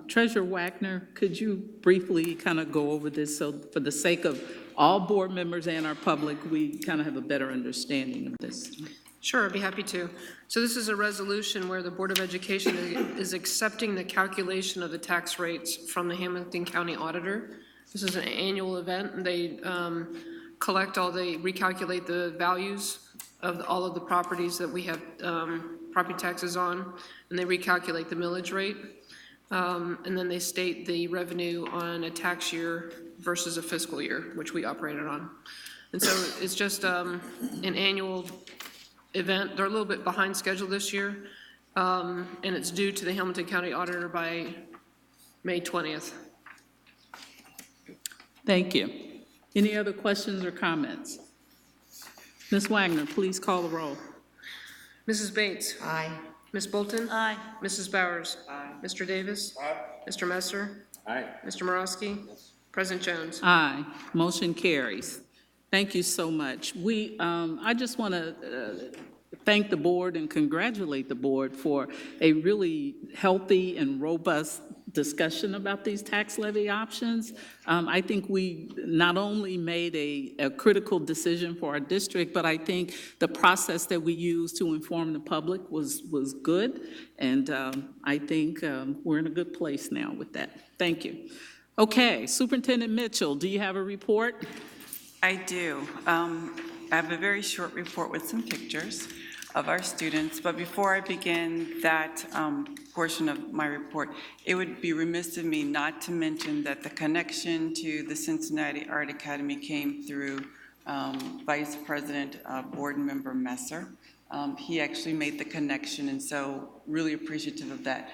Treasurer Wagner, could you briefly kind of go over this so for the sake of all board members and our public, we kind of have a better understanding of this? Sure, I'd be happy to. So this is a resolution where the Board of Education is accepting the calculation of the tax rates from the Hamilton County Auditor. This is an annual event, and they recalculate the values of all of the properties that we have property taxes on, and they recalculate the millage rate. And then they state the revenue on a tax year versus a fiscal year, which we operated on. And so it's just an annual event. They're a little bit behind schedule this year, and it's due to the Hamilton County Auditor by May 20th. Thank you. Any other questions or comments? Ms. Wagner, please call the roll. Mrs. Bates? Aye. Ms. Bolton? Aye. Mrs. Bowers? Aye. Mr. Davis? Aye. Mr. Messer? Aye. Mr. Morosky? President Jones? Aye. Motion carries. Thank you so much. I just want to thank the board and congratulate the board for a really healthy and robust discussion about these tax levy options. I think we not only made a critical decision for our district, but I think the process that we used to inform the public was good. And I think we're in a good place now with that. Thank you. Okay, Superintendent Mitchell, do you have a report? I do. I have a very short report with some pictures of our students, but before I begin that portion of my report, it would be remiss of me not to mention that the connection to the Cincinnati Art Academy came through Vice President Board Member Messer. He actually made the connection, and so really appreciative of that.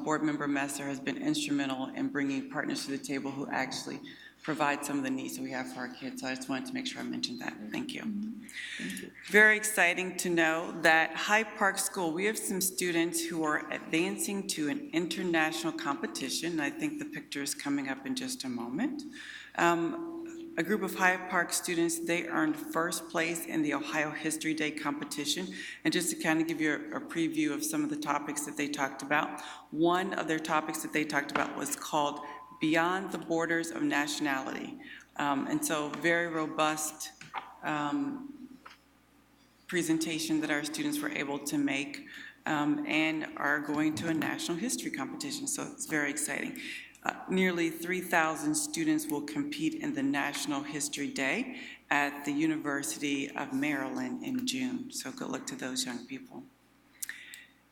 Board Member Messer has been instrumental in bringing partners to the table who actually provide some of the needs that we have for our kids. So I just wanted to make sure I mentioned that. Thank you. Very exciting to know that Hyde Park School, we have some students who are advancing to an international competition. I think the picture is coming up in just a moment. A group of Hyde Park students, they earned first place in the Ohio History Day competition. And just to kind of give you a preview of some of the topics that they talked about, one of their topics that they talked about was called Beyond the Borders of Nationality. And so very robust presentation that our students were able to make and are going to a national history competition. So it's very exciting. Nearly 3,000 students will compete in the National History Day at the University of Maryland in June. So good luck to those young people.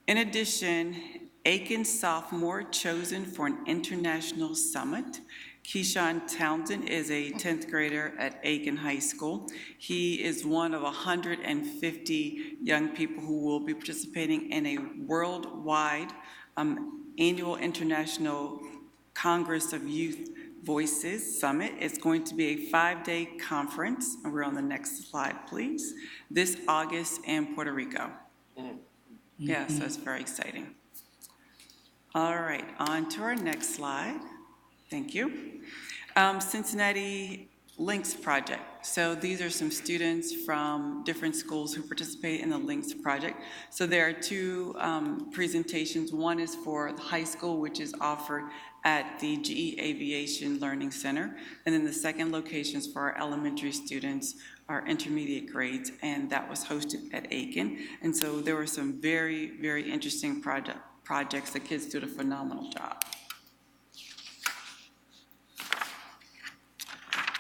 In addition, Aiken sophomore chosen for an international summit. Keyshawn Townsend is a 10th grader at Aiken High School. He is one of 150 young people who will be participating in a worldwide annual International Congress of Youth Voices Summit. It's going to be a 5-day conference, and we're on the next slide, please, this August in Puerto Rico. Yeah, so it's very exciting. All right, on to our next slide. Thank you. Cincinnati Links Project. So these are some students from different schools who participate in the Links Project. So there are two presentations. One is for the high school, which is offered at the GE Aviation Learning Center. And then the second location is for our elementary students, our intermediate grades, and that was hosted at Aiken. And so there were some very, very interesting projects. The kids did a phenomenal job.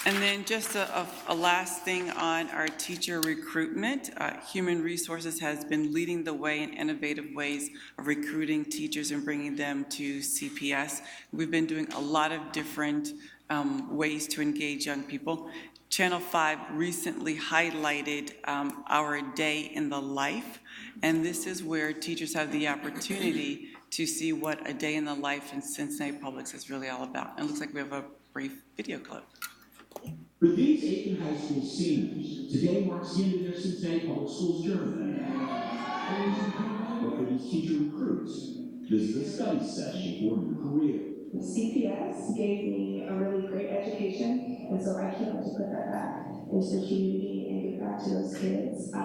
And then just a last thing on our teacher recruitment. Human Resources has been leading the way in innovative ways of recruiting teachers and bringing them to CPS. We've been doing a lot of different ways to engage young people. Channel 5 recently highlighted our Day in the Life, and this is where teachers have the opportunity to see what a day in the life in Cincinnati Public is really all about. And it looks like we have a brief video clip. For these Aiken High School seniors, today marks the end of their Cincinnati Public Schools journey. But for these teacher recruits, this is a study session for your career. CPS gave me a really great education, and so I can't wait to put that back into the community and give back to those kids. I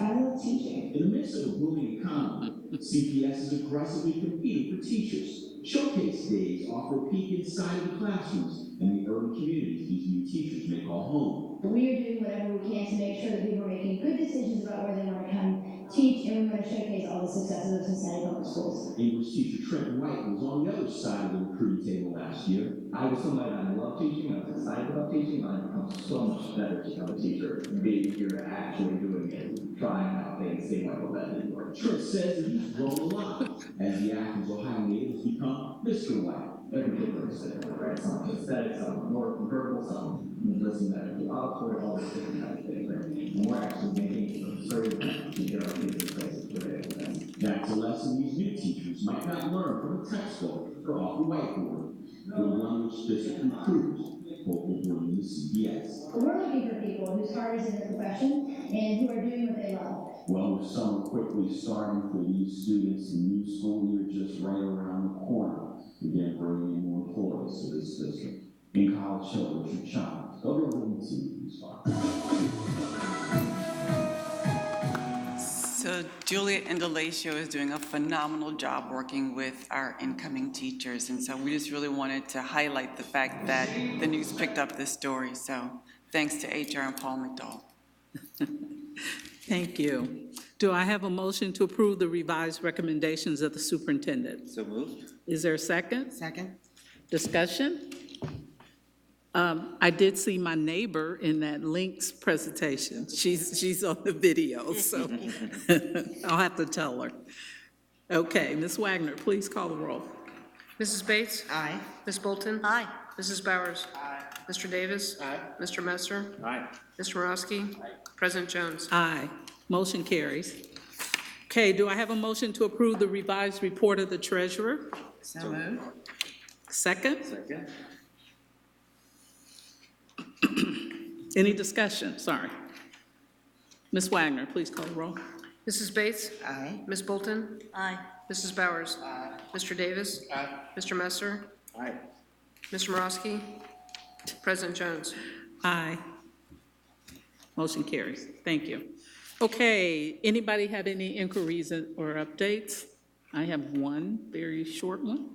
love teaching. In the midst of a booming economy, CPS is aggressively competing for teachers. Showcase days offer a peek inside of the classrooms and the urban communities these new teachers may call home. We are doing whatever we can to make sure that people are making good decisions about where they want to come teach, and we want to showcase all the successes of Cincinnati Public Schools. English teacher Trent White was on the other side of the recruiting table last year. I was somebody that loved teaching, I was excited about teaching, but I've become so much better to become a teacher, being here, actually doing it, trying out things, seeing like what that didn't work. Trent says that he's grown a lot as the Athens, Ohio native has become Mr. White. Every kid learns different, right? Some aesthetic, some more verbal, some listening better to auditory, all these different kinds of things, right? And we're actually making a certain to get our kids in places where they can. That's a lesson these new teachers might not learn from a textbook or off the whiteboard. The language district recruits will bring the CPS. We're looking for people whose heart is in the profession and who are doing what they love. Well, with summer quickly starting for these students, the new school year just right around the corner. Again, bringing in more employees to this district. In College Hill, Richard Childs, WWT News 5. So Julia Indalacio is doing a phenomenal job working with our incoming teachers. And so we just really wanted to highlight the fact that the news picked up this story. So thanks to HR and Paul McDowell. Thank you. Do I have a motion to approve the revised recommendations of the superintendent? So moved. Is there a second? Second? Discussion? I did see my neighbor in that Link's presentation. She's on the video, so I'll have to tell her. Okay, Ms. Wagner, please call the roll. Mrs. Bates? Aye. Ms. Bolton? Aye. Mrs. Bowers? Aye. Mr. Davis? Aye. Mr. Messer? Aye. Mr. Morosky? President Jones? Aye. Motion carries. Okay, do I have a motion to approve the revised report of the treasurer? So moved. Second? Second. Any discussion? Sorry. Ms. Wagner, please call the roll. Mrs. Bates? Aye. Ms. Bolton? Aye. Mrs. Bowers? Aye. Mr. Davis? Aye. Mr. Messer? Aye. Mr. Morosky? President Jones? Aye. Motion carries. Thank you. Okay, anybody have any inquiries or updates? I have one very short one.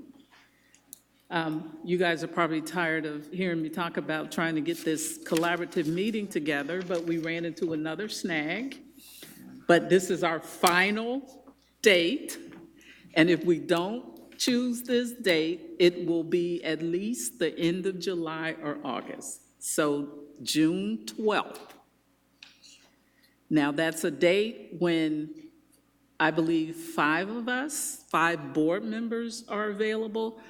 You guys are probably tired of hearing me talk about trying to get this collaborative meeting together, but we ran into another snag. But this is our final date, and if we don't choose this date, it will be at least the end of July or August. So June 12th. Now, that's a date when I believe 5 board members are available,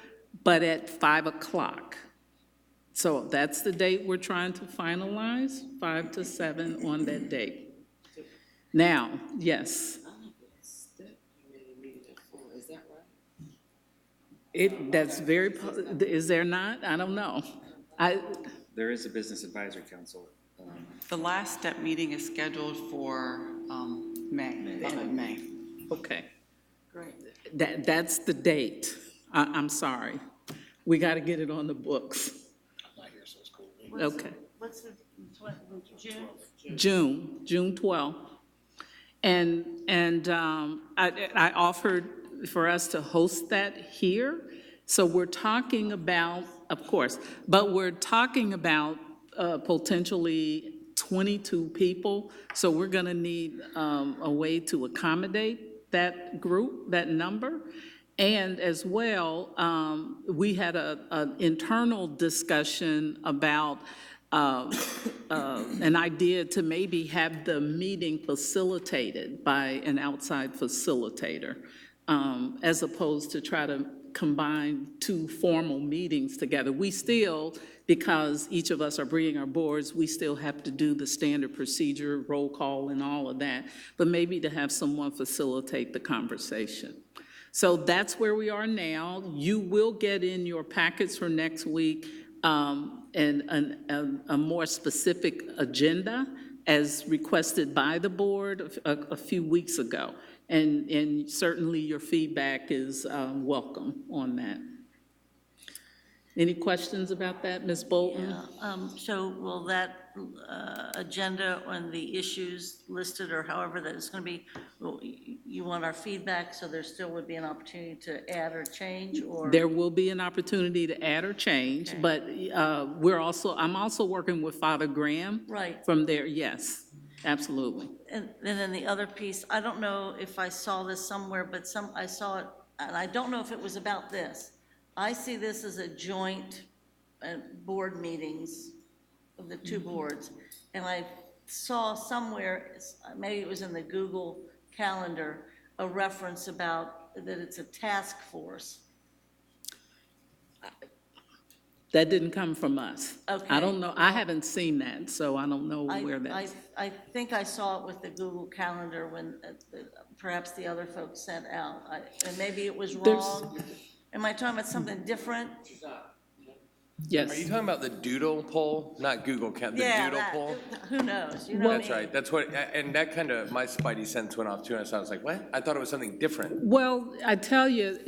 but at 5 o'clock. So that's the date we're trying to finalize, 5 to 7 on that date. Now, yes. That's very, is there not? I don't know. There is a business advisory council. The last step meeting is scheduled for May. May. Okay. Great. That's the date. I'm sorry. We got to get it on the books. I'm not here, so it's cool. Okay. What's the, June 12th. And I offered for us to host that here. So we're talking about, of course, but we're talking about potentially 22 people. So we're going to need a way to accommodate that group, that number. And as well, we had an internal discussion about an idea to maybe have the meeting facilitated by an outside facilitator, as opposed to try to combine 2 formal meetings together. We still, because each of us are bringing our boards, we still have to do the standard procedure, roll call and all of that, but maybe to have someone facilitate the conversation. So that's where we are now. You will get in your packets for next week and a more specific agenda as requested by the board a few weeks ago. And certainly your feedback is welcome on that. Any questions about that, Ms. Bolton? yeah, so will that agenda on the issues listed, or however that it's going to be, well, you want our feedback, so there still would be an opportunity to add or change, or? There will be an opportunity to add or change, Okay. but I'm also working with Father Graham. Right. From there, yes, absolutely. And then the other piece, I don't know if I saw this somewhere, but I saw it, and I don't know if it was about this. I see this as a joint board meetings of the two boards, and I saw somewhere, maybe it was in the Google Calendar, a reference about that it's a task force. That didn't come from us. Okay. I don't know, I haven't seen that, so I don't know where I that's. think I saw it with the Google Calendar when perhaps the other folks sent out, and maybe it was wrong. Am I talking about something different? Yes. Are you talking about the doodle poll, not Google Count, the Yeah, doodle poll? who knows? You know what I That's mean? right, that's what, and that kind of, my spidey sense went off too, and I was like, what? I thought it was something different. Well, I tell you,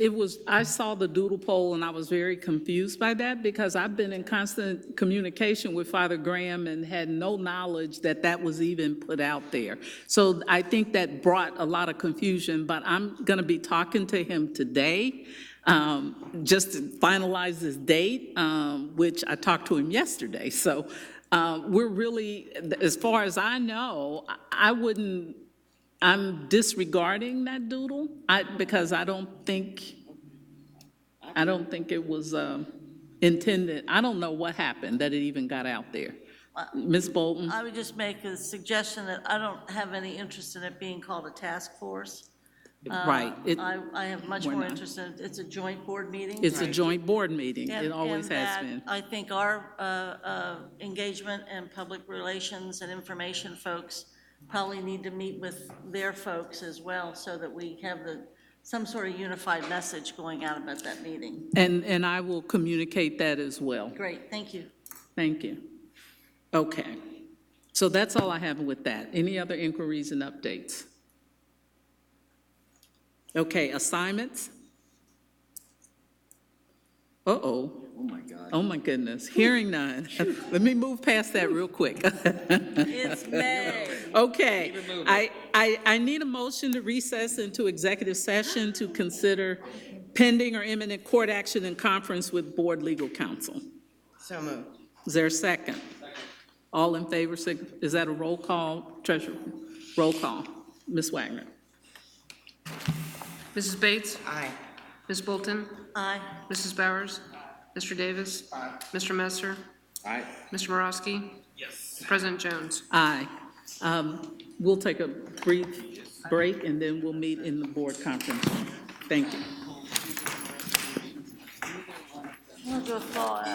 I saw the doodle poll and I was very confused by that because I've been in constant communication with Father Graham and had no knowledge that that was even put out there. So I think that brought a lot of confusion, but I'm going to be talking to him today just to finalize this date, which I talked to him yesterday. So we're really, as far as I know, I'm disregarding that doodle because I don't think it was intended. I don't know what happened that it even got out there. Ms. Bolton? I would just make a suggestion that I don't have any interest in it being called a task force. Right. I have much we're more not. interest in, it's a joint board meeting. It's a joint board meeting. And- It always and has that been. I think our engagement and public relations and information folks probably need to meet with their folks as well, so that we have some sort of unified message going out about that meeting. And I will communicate that as well. Great, thank you. Thank you. Okay. So that's all I have with that. Any other inquiries and updates? Okay, assignments? Uh-oh. Oh, my God. Oh, my goodness. Hearing none. Let me move past that real quick. It's May. Okay. I need a motion to recess into executive session to consider pending or imminent court action in conference with board legal counsel. So moved. Is there a second? All in favor, is that a roll call? Treasurer, roll call. Ms. Wagner? Mrs. Bates? Aye. Ms. Bolton? Aye. Mrs. Bowers? Mr. Davis? Mr. Messer? Aye. Mr. Morosky? Yes. President Jones? Aye. We'll take a brief break, and then we'll meet in the board conference room. Thank you. I'm gonna go thaw out.